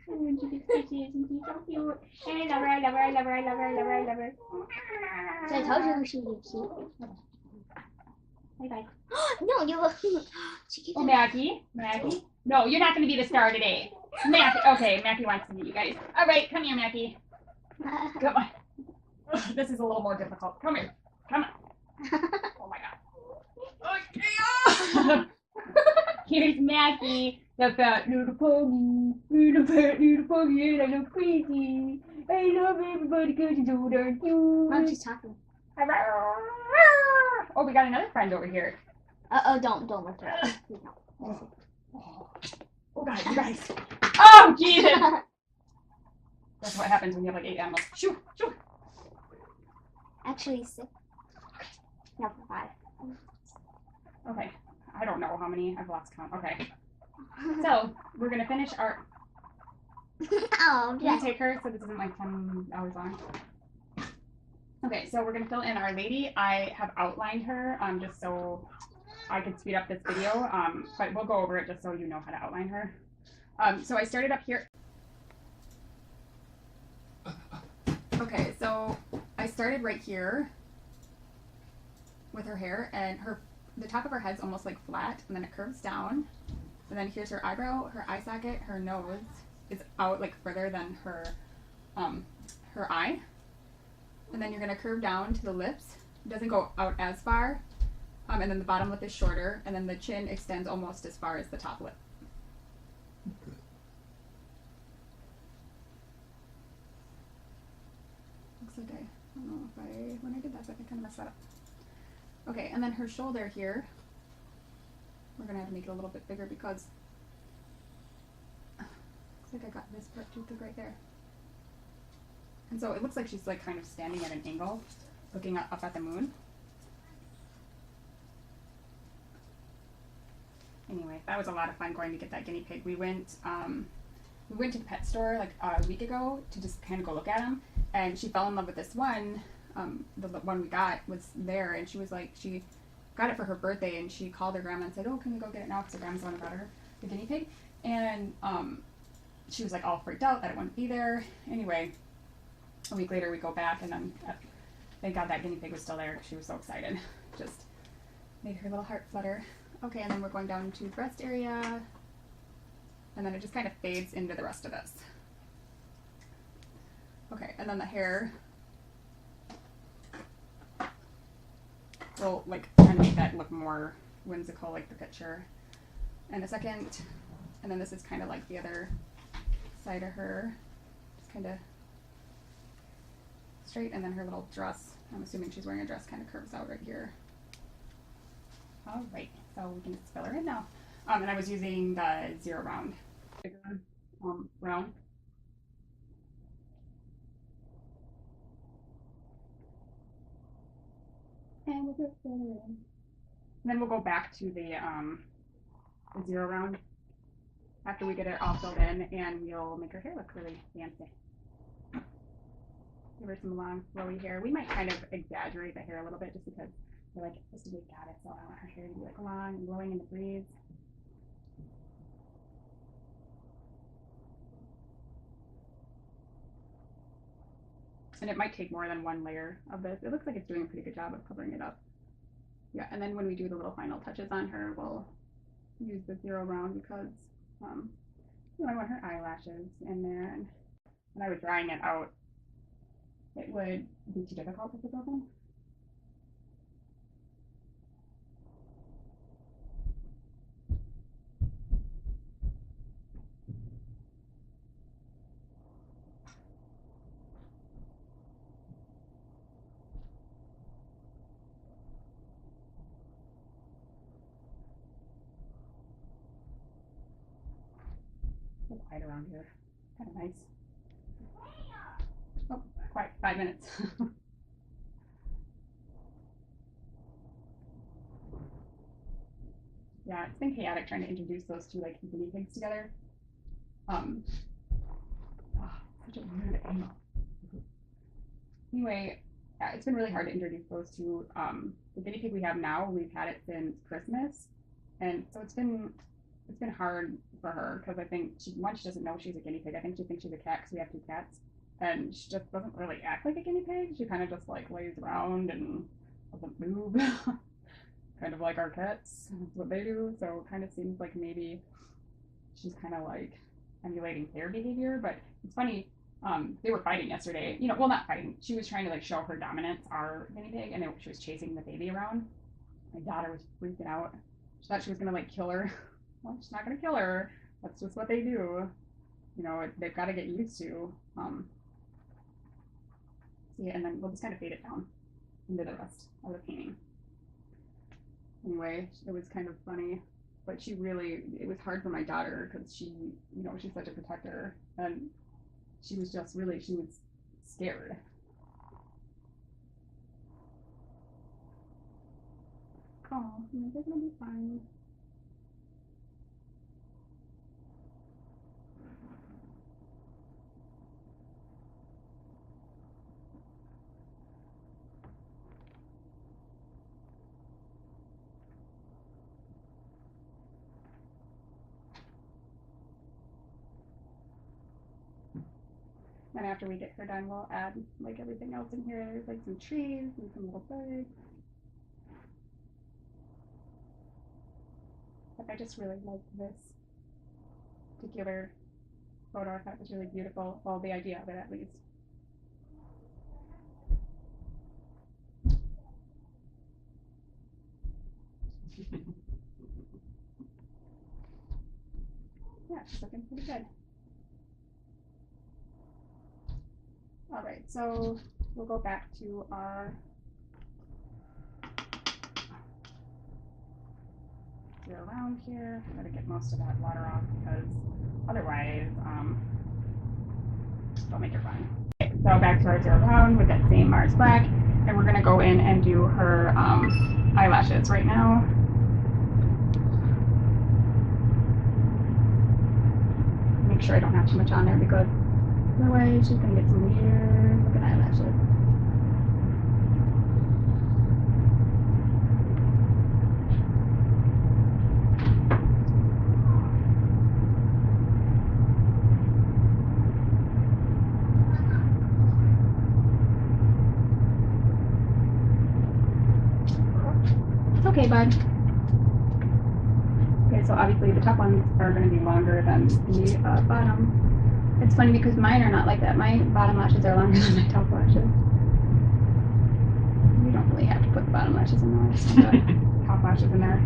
A: And she just kisses and she's so cute. And I love her, I love her, I love her, I love her, I love her, I love her.
B: So I told you she was cute.
A: Bye bye.
B: No, you.
A: Oh, Mackie. Mackie. No, you're not going to be the star today. Mackie. Okay, Mackie wants to meet you guys. All right, come here, Mackie. Come on. Ugh, this is a little more difficult. Come here. Come on. Oh my God. Okay. Here's Mackie, the fat little puggy. The fat little puggy, and I look crazy. I love everybody because you're so darn cute.
B: Mom, she's talking.
A: Oh, we got another friend over here.
B: Don't lift her up. No.
A: Oh God, you guys. Oh Jesus. That's what happens when you have like 8 animals. Shoo, shoo.
B: Actually, 6. No, 5.
A: Okay. I don't know how many. I've lost count. Okay. So we're gonna finish our.
B: Oh,
A: Can you take her so this isn't like 10 hours long? Okay, so we're gonna fill in Our Lady. I have outlined her just so I could speed up this video, but we'll go over it just so you know how to outline her. So I started up here. Okay, so I started right here with her hair, and the top of her head's almost like flat, and then it curves down, and then here's her eyebrow, her eye socket, her nose is out like further than her eye, and then you're gonna curve down to the lips. It doesn't go out as far, and then the bottom lip is shorter, and then the chin extends almost as far as the top lip. Looks like I don't know if when I did that, but I kind of messed that up. Okay, and then her shoulder here, we're gonna have to make it a little bit bigger because looks like I got this part too big right there. And so it looks like she's like kind of standing at an angle, looking up at the moon. Anyway, that was a lot of fun going to get that guinea pig. We went to the pet store like a week ago to just kind of go look at him, and she fell in love with this one. The one we got was there, and she was like, she got it for her birthday, and she called her grandma and said, oh, can we go get it now, because her grandma's the one who got her the guinea pig. And she was like all freaked out that it wouldn't be there. Anyway, a week later we go back, and then thank God that guinea pig was still there. She was so excited. Just made her little heart flutter. Okay, and then we're going down to the breast area, and then it just kind of fades into the rest of this. Okay, and then the hair will like kind of make that look more whimsical, like the picture. And a second, and then this is kind of like the other side of her, just kind of straight, and then her little dress, I'm assuming she's wearing a dress, kind of curves out right here. All right, so we can just fill her in now. And I was using the 0 round, bigger round. And we'll just fill her in. And then we'll go back to the 0 round after we get it all filled in, and we'll make her hair look really fancy. Give her some long, flowy hair. We might kind of exaggerate the hair a little bit just because we're like, this is we got it, so I want her hair to be like long and blowing in the breeze. And it might take more than one layer of this. It looks like it's doing a pretty good job of covering it up. Yeah, and then when we do the little final touches on her, we'll use the 0 round because you know, I want her eyelashes in there. And when I was drying it out, it would be too difficult to put open. quiet around here. Kind of nice. Oh, quiet. 5 minutes. Yeah, it's been chaotic trying to introduce those two like guinea pigs together. Such a weird angle. Anyway, yeah, it's been really hard to introduce those two. The guinea pig we have now, we've had it since Christmas, and so it's been hard for her because I think she doesn't know she's a guinea pig. I think she thinks she's a cat because we have 2 cats, and she just doesn't really act like a guinea pig. She kind of just like lays around and doesn't move. Kind of like our cats. That's what they do. So it kind of seems like maybe she's kind of like emulating their behavior. But it's funny. They were fighting yesterday. You know, well, not fighting. She was trying to like show her dominance, our guinea pig, and she was chasing the baby around. My daughter was freaking out. She thought she was gonna like kill her. Well, she's not gonna kill her. That's just what they do. You know, they've got to get used to. See, and then we'll just kind of fade it down into the rest of the painting. Anyway, it was kind of funny, but it was hard for my daughter because she, you know, she's such a protector, and she was scared. Oh, they're gonna be fine. And after we get her done, we'll add like everything else in here. There's like some trees and some little birds. But I just really liked this particular photo. I thought it was really beautiful. Well, the idea of it at least. Yeah, she's looking pretty good. All right, so we'll go back to our zero round here. I'm gonna get most of that water off because otherwise, it'll make it fine. Okay, so back to our zero round with that same Mars black, and we're gonna go in and do her eyelashes right now. Make sure I don't have too much on there because otherwise she's gonna get some weird looking eyelashes. It's okay, bud. Okay, so obviously the top ones are going to be longer than the bottom. It's funny because mine are not like that. My bottom lashes are longer than my top lashes. You don't really have to put the bottom lashes in there. Just put the top lashes in there,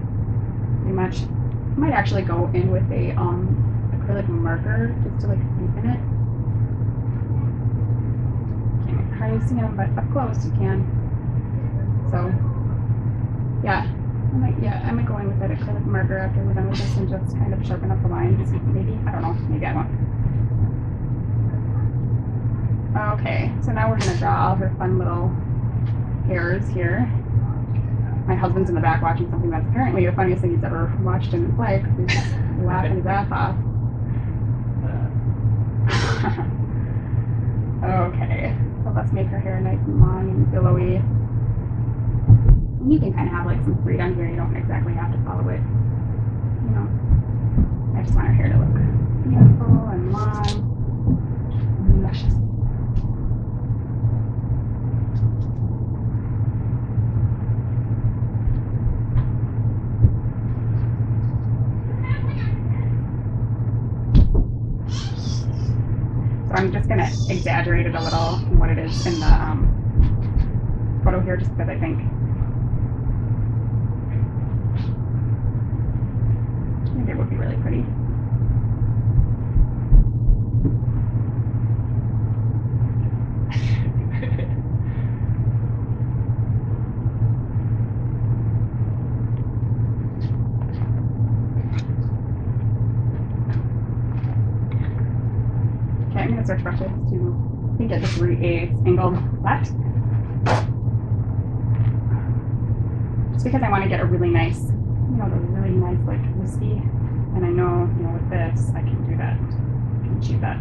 A: pretty much. I might actually go in with a acrylic marker just to like deepen it. Can't hardly see them, but up close you can. So, yeah. I might go in with that acrylic marker after we're done with this and just kind of sharpen up the lines. Maybe, I don't know, maybe I won't. Okay, so now we're gonna draw all her fun little hairs here. My husband's in the back watching something that's apparently the funniest thing he's ever watched in his life. He's laughing his ass off. Okay, so let's make her hair nice and long and billowy. You can kind of have like some freedom here. You don't exactly have to follow it. You know, I just want her hair to look beautiful and long and luscious. So I'm just going to exaggerate it a little in what it is in the photo here, just because I think it would be really pretty. search brushes to get this 3/8 angled left. Just because I want to get a really nice, the really nice like wispy. And I know, with this I can do that. I can achieve that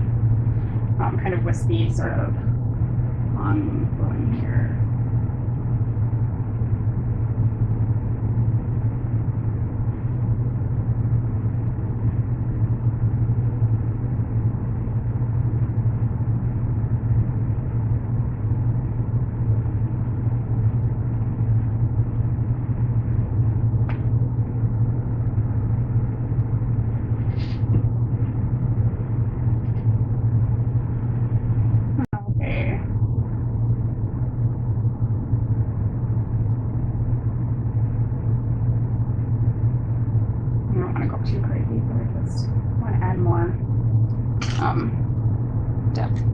A: kind of wispy sort of ongoing here. Too crazy, but I just want to add more depth. I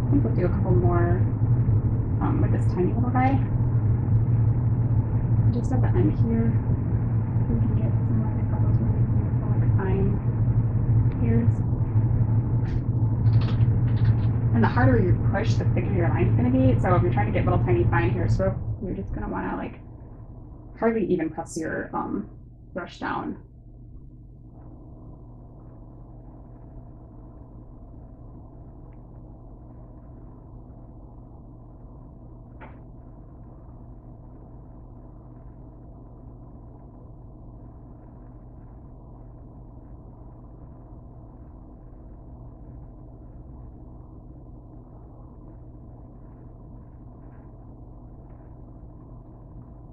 A: think we'll do a couple more with this tiny little guy. Just at the end here, we can get some like a couple of really beautiful like fine hairs. And the harder you push, the thicker your line's going to be. So if you're trying to get little tiny fine hairs, so you're just going to want to like hardly even press your brush down.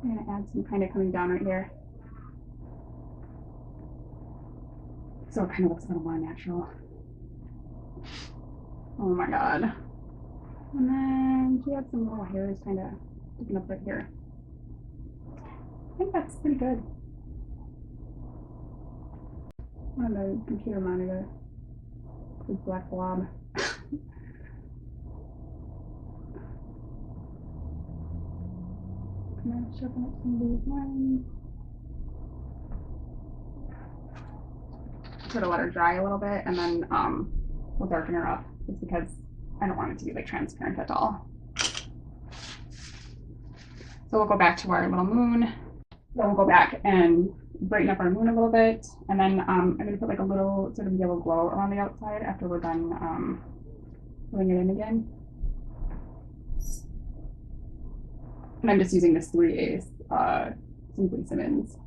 A: I'm going to add some kind of coming down right here. So it kind of looks a little more natural. Oh my god. And then she had some little hairs kind of sticking up right here. I think that's pretty good. On the computer monitor. This black blob. I'm going to sharpen up some of these lines. Sort of let her dry a little bit, and then we'll darken her up, just because I don't want it to be like transparent at all. So we'll go back to our little moon. So we'll go back and brighten up our moon a little bit, and then I'm going to put like a little sort of yellow glow around the outside after we're done filling it in again. And I'm just using this 3/8 Simply Simmons.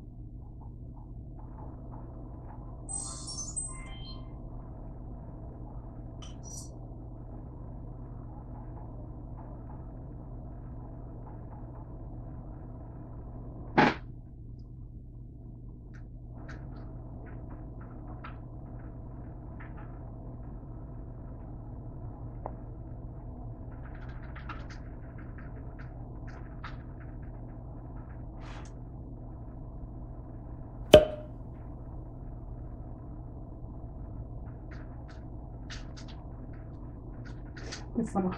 A: This little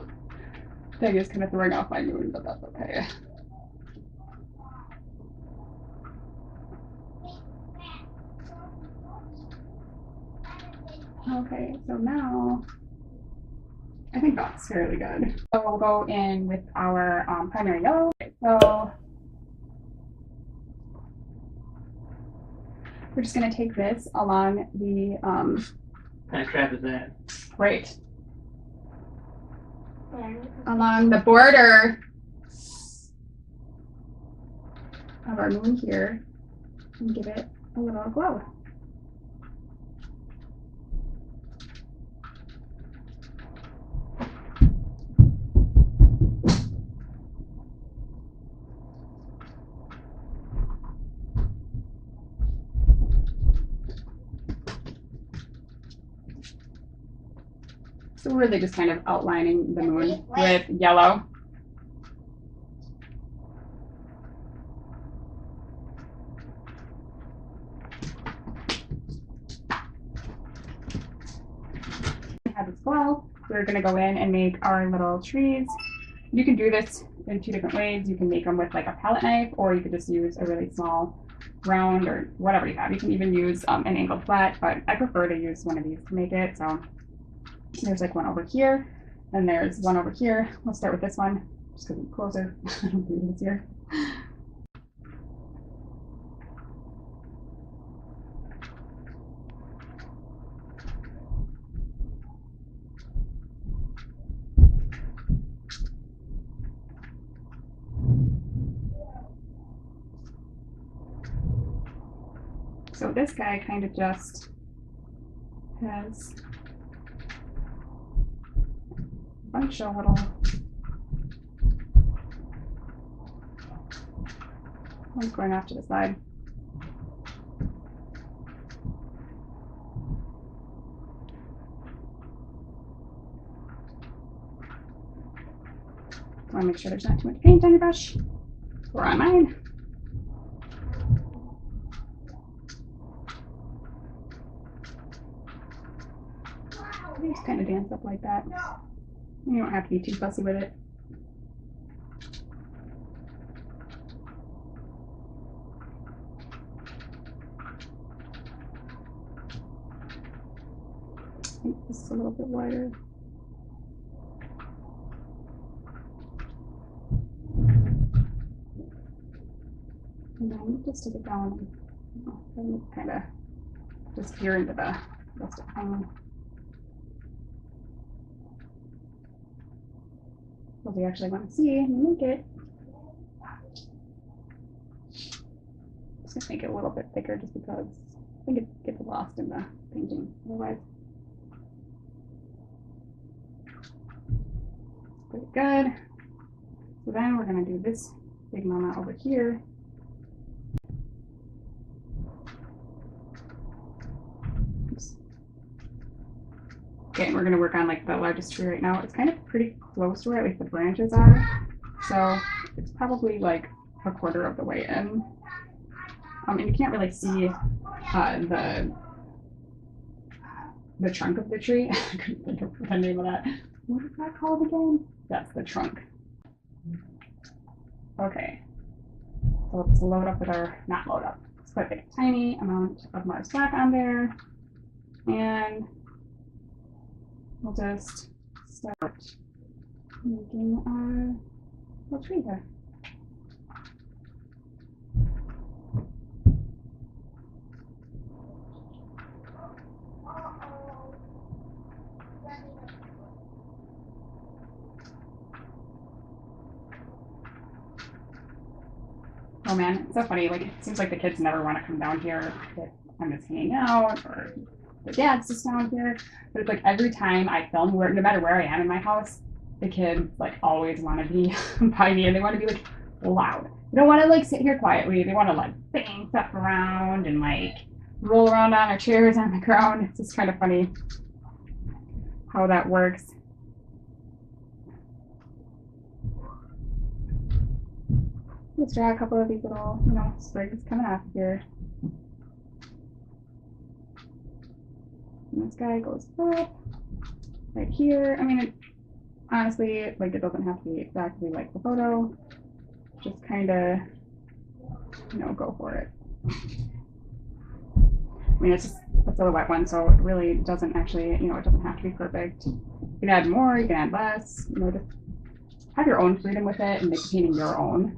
A: thing is kind of throwing off my moon, but that's okay. Okay, so now I think that's fairly good. So we'll go in with our primary yellow. Okay, so we're just going to take this along the
C: What kind of crap is that?
A: right along the border of our moon here and give it a little glow. So we're really just kind of outlining the moon with yellow. We have this glow. We're going to go in and make our little trees. You can do this in two different ways. You can make them with like a palette knife, or you could just use a really small round or whatever you have. You can even use an angled flat, but I prefer to use one of these to make it. So there's like one over here, and there's one over here. We'll start with this one just because it's closer. I don't think it's here. So this guy kind of just has a bunch of little ones going off to the side. Want to make sure there's not too much paint on your brush or on mine. Just kind of dance up like that. You don't have to be too fussy with it. I think this is a little bit wider. And then just take it down and kind of just peer into the rest of the thing. What we actually want to see and make it. Just gonna make it a little bit thicker just because I think it gets lost in the painting otherwise. Pretty good. So then we're gonna do this big mama over here. Oops. Okay, and we're gonna work on like the largest tree right now. It's kind of pretty close to where at least the branches are. So it's probably like a quarter of the way in. And you can't really see the trunk of the tree. I couldn't think of the name of that. What is that called again? That's the trunk. Okay. So let's load up with our, not load up. Let's put a tiny amount of Mars black on there. And we'll just start making our little tree there. Oh man, it's so funny. Like, it seems like the kids never want to come down here. That I'm just hanging out, or the dad's just down here. But it's like every time I film, no matter where I am in my house, the kids like always want to be by me, and they want to be like loud. They don't want to like sit here quietly. They want to like bang stuff around and like roll around on our chairs on the ground. It's just kind of funny how that works. Let's draw a couple of these little, sprigs coming off here. And this guy goes up right here. I mean, honestly, like, it doesn't have to be exactly like the photo. Just kind of, go for it. I mean, it's a silhouette one, so it really doesn't actually, it doesn't have to be perfect. You can add more, you can add less, just have your own freedom with it and make the painting your own.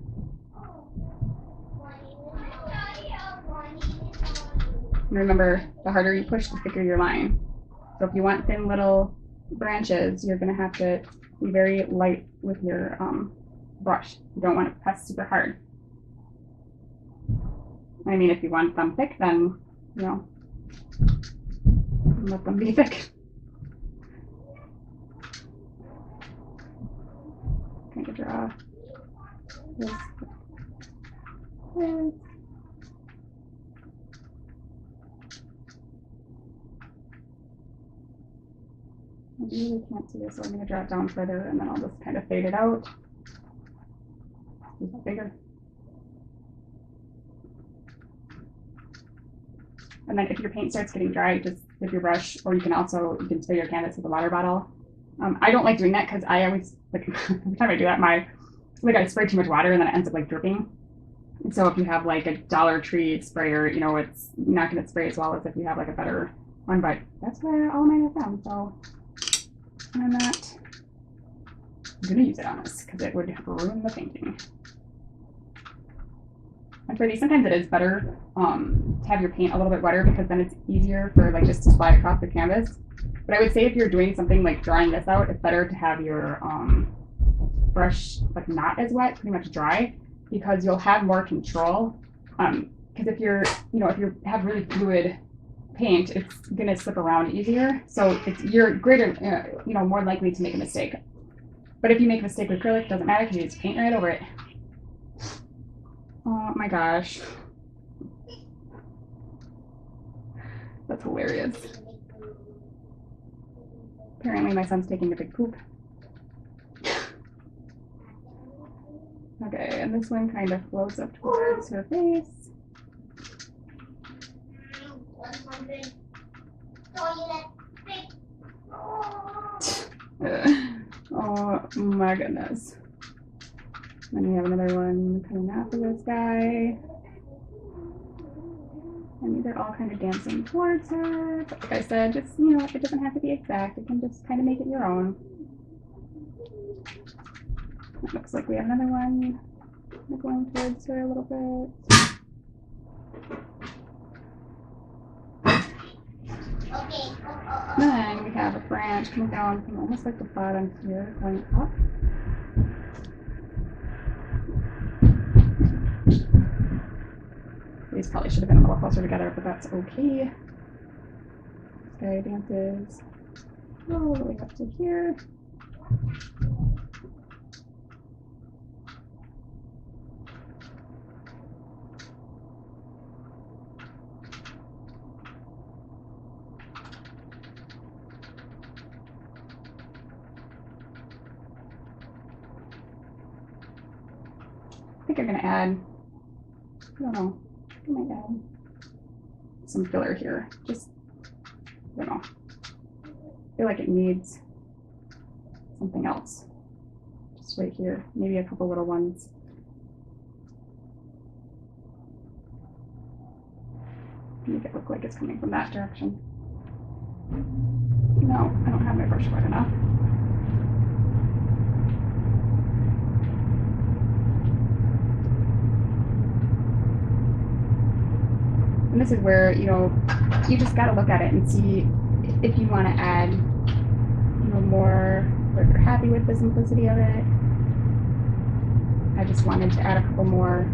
A: And remember, the harder you push, the thicker your line. So if you want thin little branches, you're going to have to be very light with your brush. You don't want to press super hard. I mean, if you want them thick, then, let them be thick. Kind of draw this. I really can't see this, so I'm going to draw it down further, and then I'll just kind of fade it out. Make it bigger. And then if your paint starts getting dry, just with your brush, or you can spray your canvas with a water bottle. I don't like doing that because I always, like, every time I do that, my like I spray too much water and then it ends up like dripping. And so if you have like a Dollar Tree sprayer, you know, it's not going to spray as well as if you have like a better one, but that's where all mine are from. So I'm not going to use it on this because it would ruin the painting. And for these, sometimes it is better to have your paint a little bit wetter because then it's easier for like just to slide across the canvas. But I would say if you're doing something like drawing this out, it's better to have your brush like not as wet, pretty much dry, because you'll have more control. Because if you're, you know, if you have really fluid paint, it's gonna slip around easier. So you're greater, you know, more likely to make a mistake. But if you make a mistake with acrylic, it doesn't matter because you just paint right over it. Oh my gosh. That's hilarious. Apparently my son's taking a big poop. Okay, and this one kind of floats up towards her face. Oh my goodness. Then we have another one coming off of this guy. And these are all kind of dancing towards her. But like I said, just, you know, it doesn't have to be exact. It can just kind of make it your own. It looks like we have another one going towards her a little bit. Then we have a branch coming down from almost like the bottom here, going up. These probably should have been a little closer together, but that's okay. This guy dances all the way up to here. I think I'm going to add, I don't know, I might add some filler here. Just, I don't know. I feel like it needs something else. Just right here. Maybe a couple little ones. Make it look like it's coming from that direction. No, I don't have my brush wet enough. And this is where, you know, you just got to look at it and see if you want to add, you know, more, or if you're happy with the simplicity of it. I just wanted to add a couple more,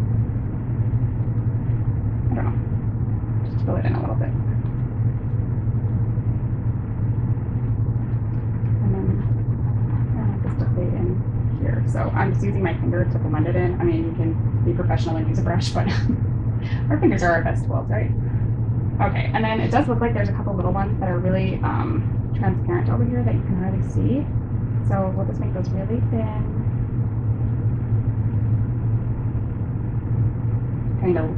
A: I don't know, just fill it in a little bit. And then just to fade in here. So I'm just using my finger to blend it in. I mean, you can be professional and use a brush, but our fingers are our best tools, right? Okay, and then it does look like there's a couple little ones that are really transparent over here that you can hardly see. So we'll just make those really thin. Kind of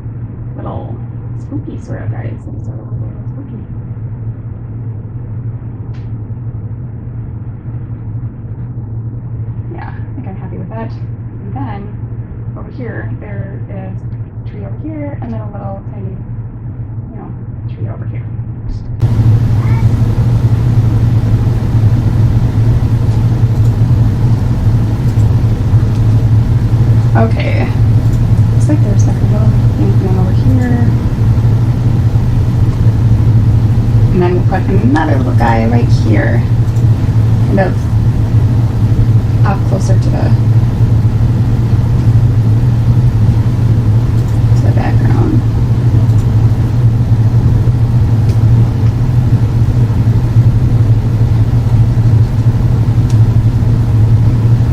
A: little spooky sort of guys. Some sort of little spooky. Yeah, I think I'm happy with that. And then over here, there is a tree over here, and then a little tiny, you know, tree over here. Okay, looks like there's like a little pink one over here. And then we'll put another little guy right here, kind of up closer to the background.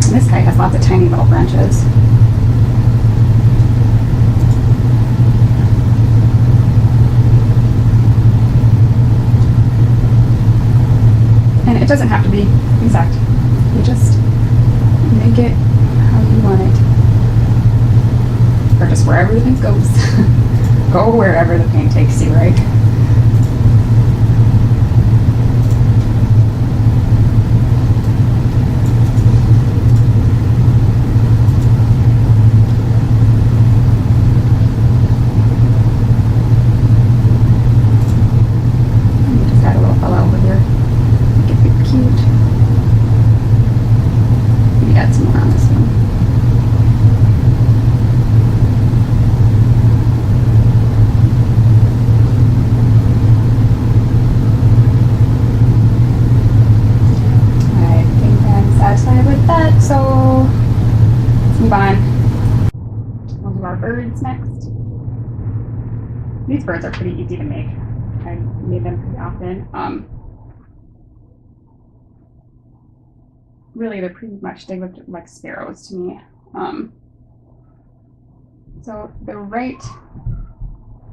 A: And this guy has lots of tiny little branches. And it doesn't have to be exact. You just make it how you want it. Or just wherever the paint goes. Go wherever the paint takes you, right? birds next. These birds are pretty easy to make. I made them pretty often. Really, they're pretty much, they look like sparrows to me. So they're right,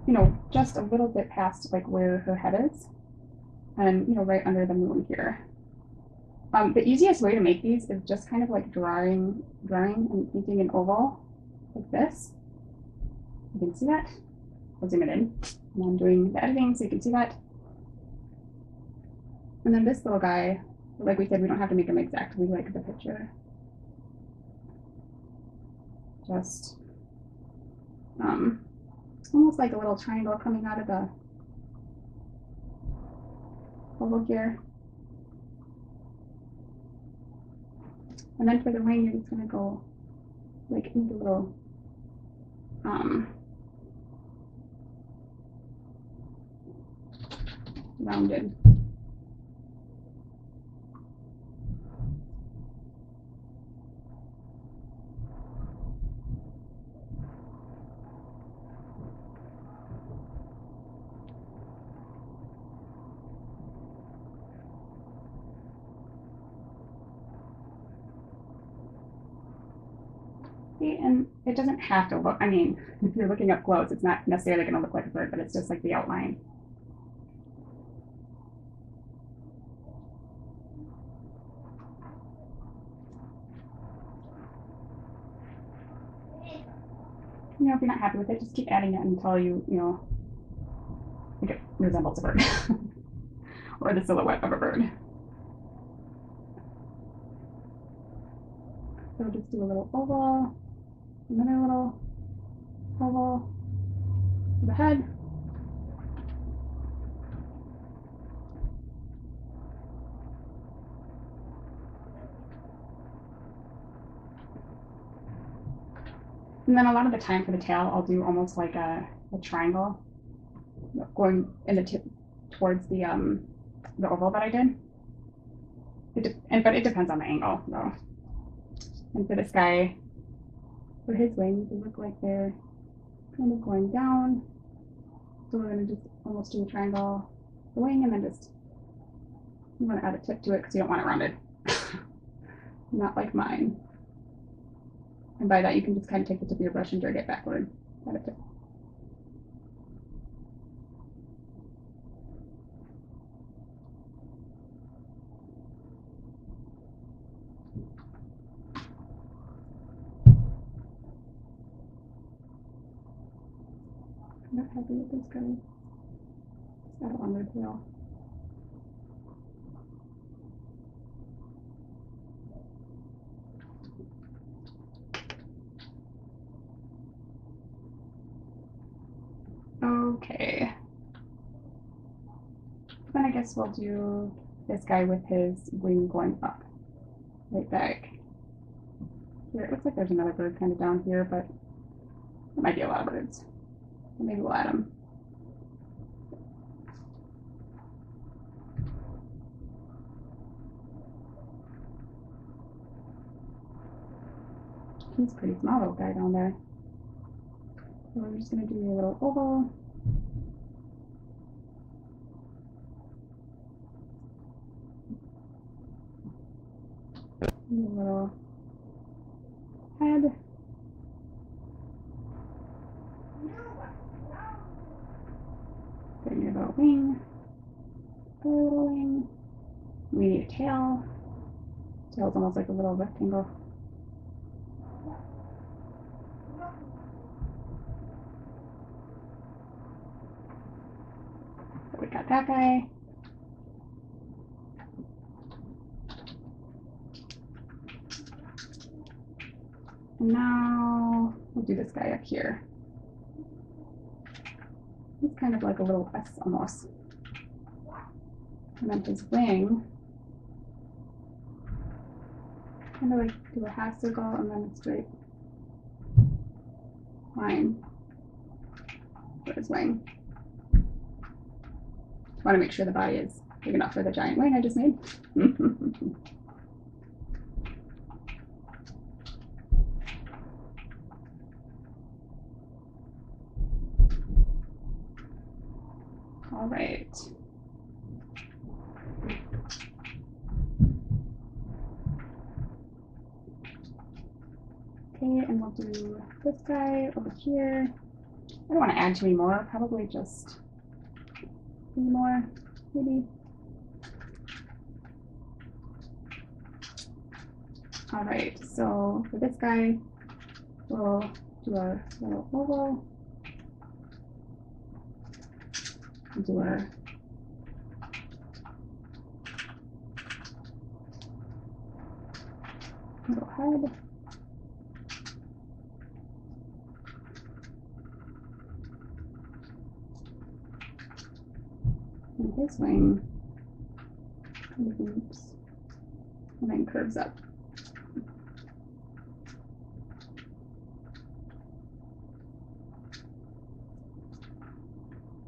A: you know, just a little bit past like where her head is, and you know, right under the moon here. The easiest way to make these is just kind of like drawing and painting an oval like this. You can see that. I'll zoom it in. And I'm doing the editing so you can see that. And then this little guy, like we said, we don't have to make him exactly like the picture. Just almost like a little triangle coming out of the oval here. And then for the wing, you're just gonna go like into a little rounded. And it doesn't have to look, I mean, if you're looking up close, it's not necessarily going to look like a bird, but it's just like the outline. You know, if you're not happy with it, just keep adding it until you know, think it resembles a bird or the silhouette of a bird. So just do a little oval. Another little oval for the head. And then a lot of the time for the tail, I'll do almost like a triangle going in the tip towards the oval that I did. But it depends on the angle though. And for this guy, for his wings, they look like they're kind of going down. So we're going to just almost do a triangle the wing, and then just, you want to add a tip to it because you don't want it rounded. Not like mine. And by that, you can just kind of take the tip of your brush and drag it backward. Add a tip. I'm not happy with this guy. It's got a longer tail. Okay. Then I guess we'll do this guy with his wing going up, right back. Here, it looks like there's another bird kind of down here, but there might be a lot of birds. Maybe we'll add them. He's pretty small, little guy down there. So we're just going to do a little oval. And a little head. Bring your little wing. A little wing. We need a tail. Tail's almost like a little rectangle. So we got that guy. And now we'll do this guy up here. He's kind of like a little S almost. And then his wing, kind of like do a half circle and then a straight line for his wing. Want to make sure the body is big enough for the giant wing I just made. All right. Okay, and we'll do this guy over here. I don't want to add too many more, probably just 3 more, maybe. All right, so for this guy, we'll do a little oval. Do our little head. And his wing loops and then curves up.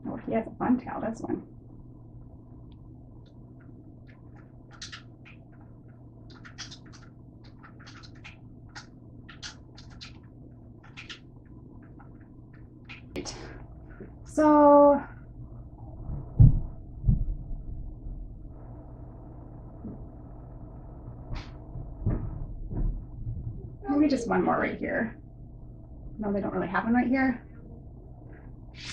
A: Oh, he has a fun tail, this one. Right. So maybe just one more right here. No, they don't really have one right here.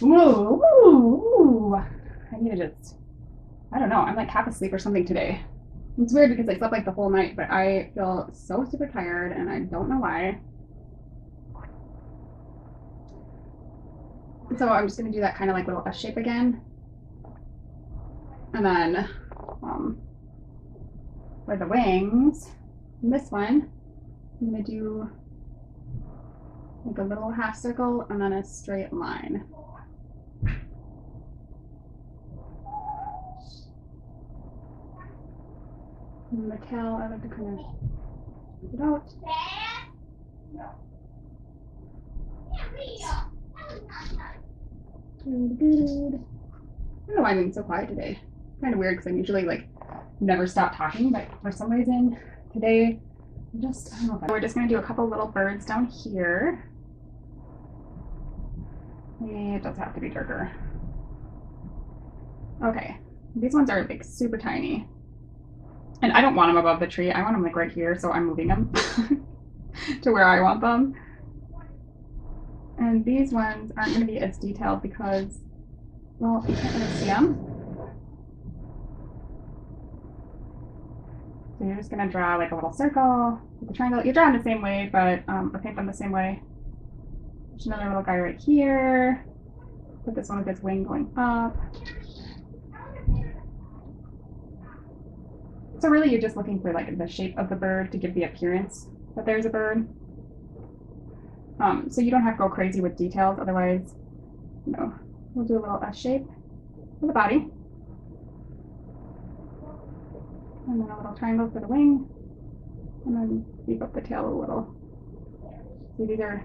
A: Ooh, ooh, ooh. I need to just, I don't know, I'm like half asleep or something today. It's weird because I slept like the whole night, but I feel so super tired and I don't know why. So I'm just going to do that kind of like little S shape again. And then for the wings, this one, I'm going to do like a little half circle and then a straight line. And the tail, I like to kind of put it out. I don't know why I'm being so quiet today. Kind of weird because I'm usually like never stop talking, but for some reason today, I don't know. We're just going to do a couple little birds down here. It does have to be darker. Okay, these ones are like super tiny. And I don't want them above the tree. I want them like right here, so I'm moving them to where I want them. And these ones aren't going to be as detailed because, well, you can't really see them. So you're just going to draw like a little circle with a triangle. You're drawing the same way, but or paint them the same way. There's another little guy right here. Put this one with his wing going up. So really you're just looking for like the shape of the bird to give the appearance that there's a bird. So you don't have to go crazy with details, otherwise, you know, we'll do a little S shape for the body. And then a little triangle for the wing. And then beef up the tail a little. So these are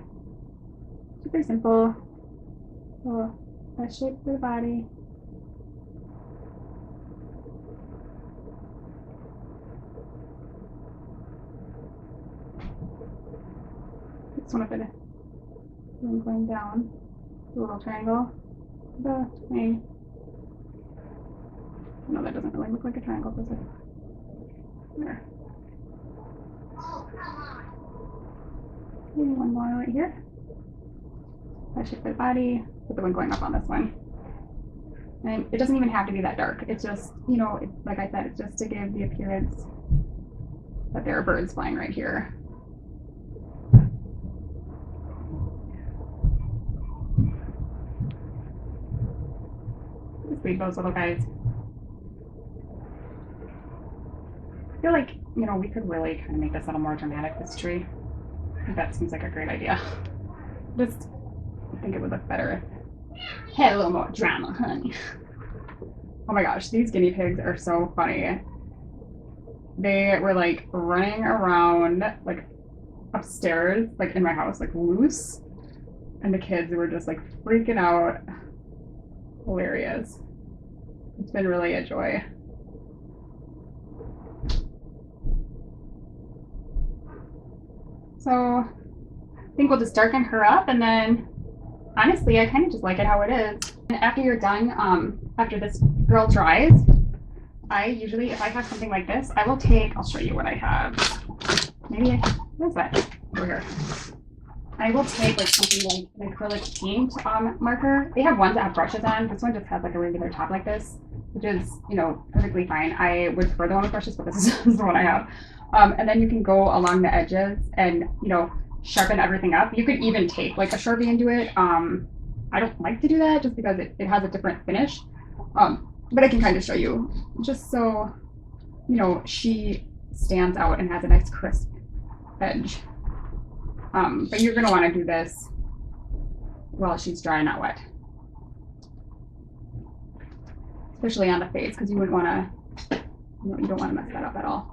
A: super simple. Little S shape for the body. This one of it going down, a little triangle, the wing. No, that doesn't really look like a triangle, does it? There. Maybe one more right here. That shape for the body, with the wing going up on this one. And it doesn't even have to be that dark. It's just, you know, like I said, it's just to give the appearance that there are birds flying right here. Just leave those little guys. I feel like, you know, we could really kind of make this a little more dramatic, this tree. I think that seems like a great idea. Just, I think it would look better if it had a little more drama, honey. Oh my gosh, these guinea pigs are so funny. They were like running around like upstairs, like in my house, like loose. And the kids were just like freaking out. Hilarious. It's been really a joy. So I think we'll just darken her up and then honestly, I kind of just like it how it is. And after you're done, after this girl dries, I usually, if I have something like this, I will take, I'll show you what I have. Maybe, where's that? Over here. I will take like something like an acrylic paint marker. They have ones that have brushes on. This one just has like a regular top like this, which is, you know, perfectly fine. I would prefer the one with brushes, but this is the one I have. And then you can go along the edges and, you know, sharpen everything up. You could even take like a Sharpie and do it. I don't like to do that just because it has a different finish. But I can kind of show you just so, you know, she stands out and has a nice crisp edge. But you're going to want to do this while she's dry, not wet. Especially on the face, because you wouldn't want to, you don't want to mess that up at all.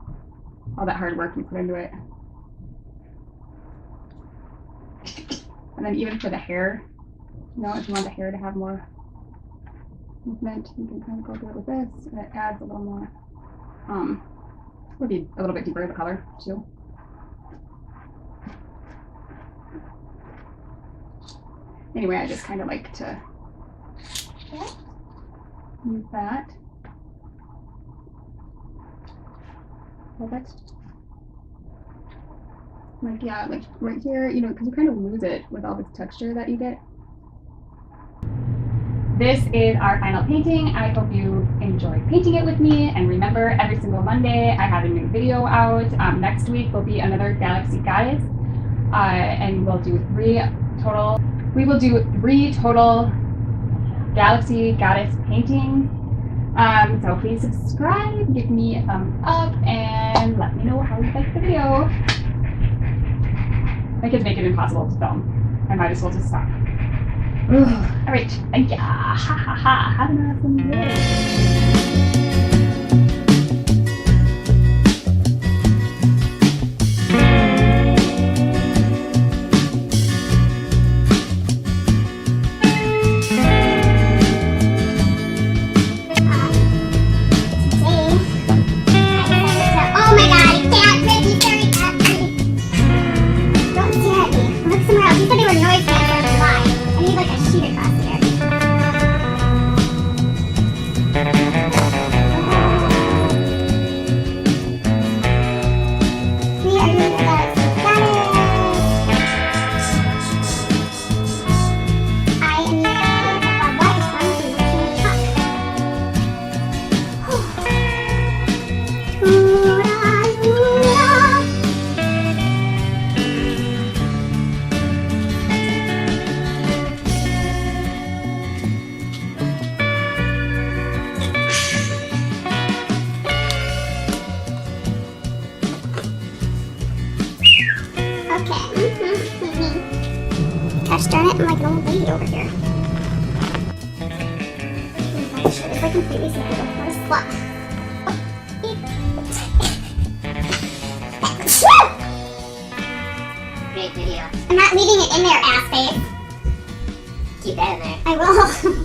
A: All that hard work you put into it. And then even for the hair, you know, if you want the hair to have more movement, you can kind of go through it with this, and it adds a little more, would be a little bit deeper the color too. Anyway, I just kind of like to use that. Perfect. Like, yeah, like right here, you know, because you kind of lose it with all this texture that you get. This is our final painting. I hope you enjoyed painting it with me. And remember, every single Monday, I have a new video out. Next week will be another Galaxy Goddess. And we'll do three total Galaxy Goddess paintings. So please subscribe, give me a thumbs up, and let me know how you liked the video. My kids make it impossible to film. I might as well just stop. Alright, thank ya. Ha ha ha. Have an awesome day. Gosh darn it, I'm like an old lady over here. My shirt is like completely slipped. What is what?
B: Great video. I'm not leaving it in there, ass face. Keep that in there. I will.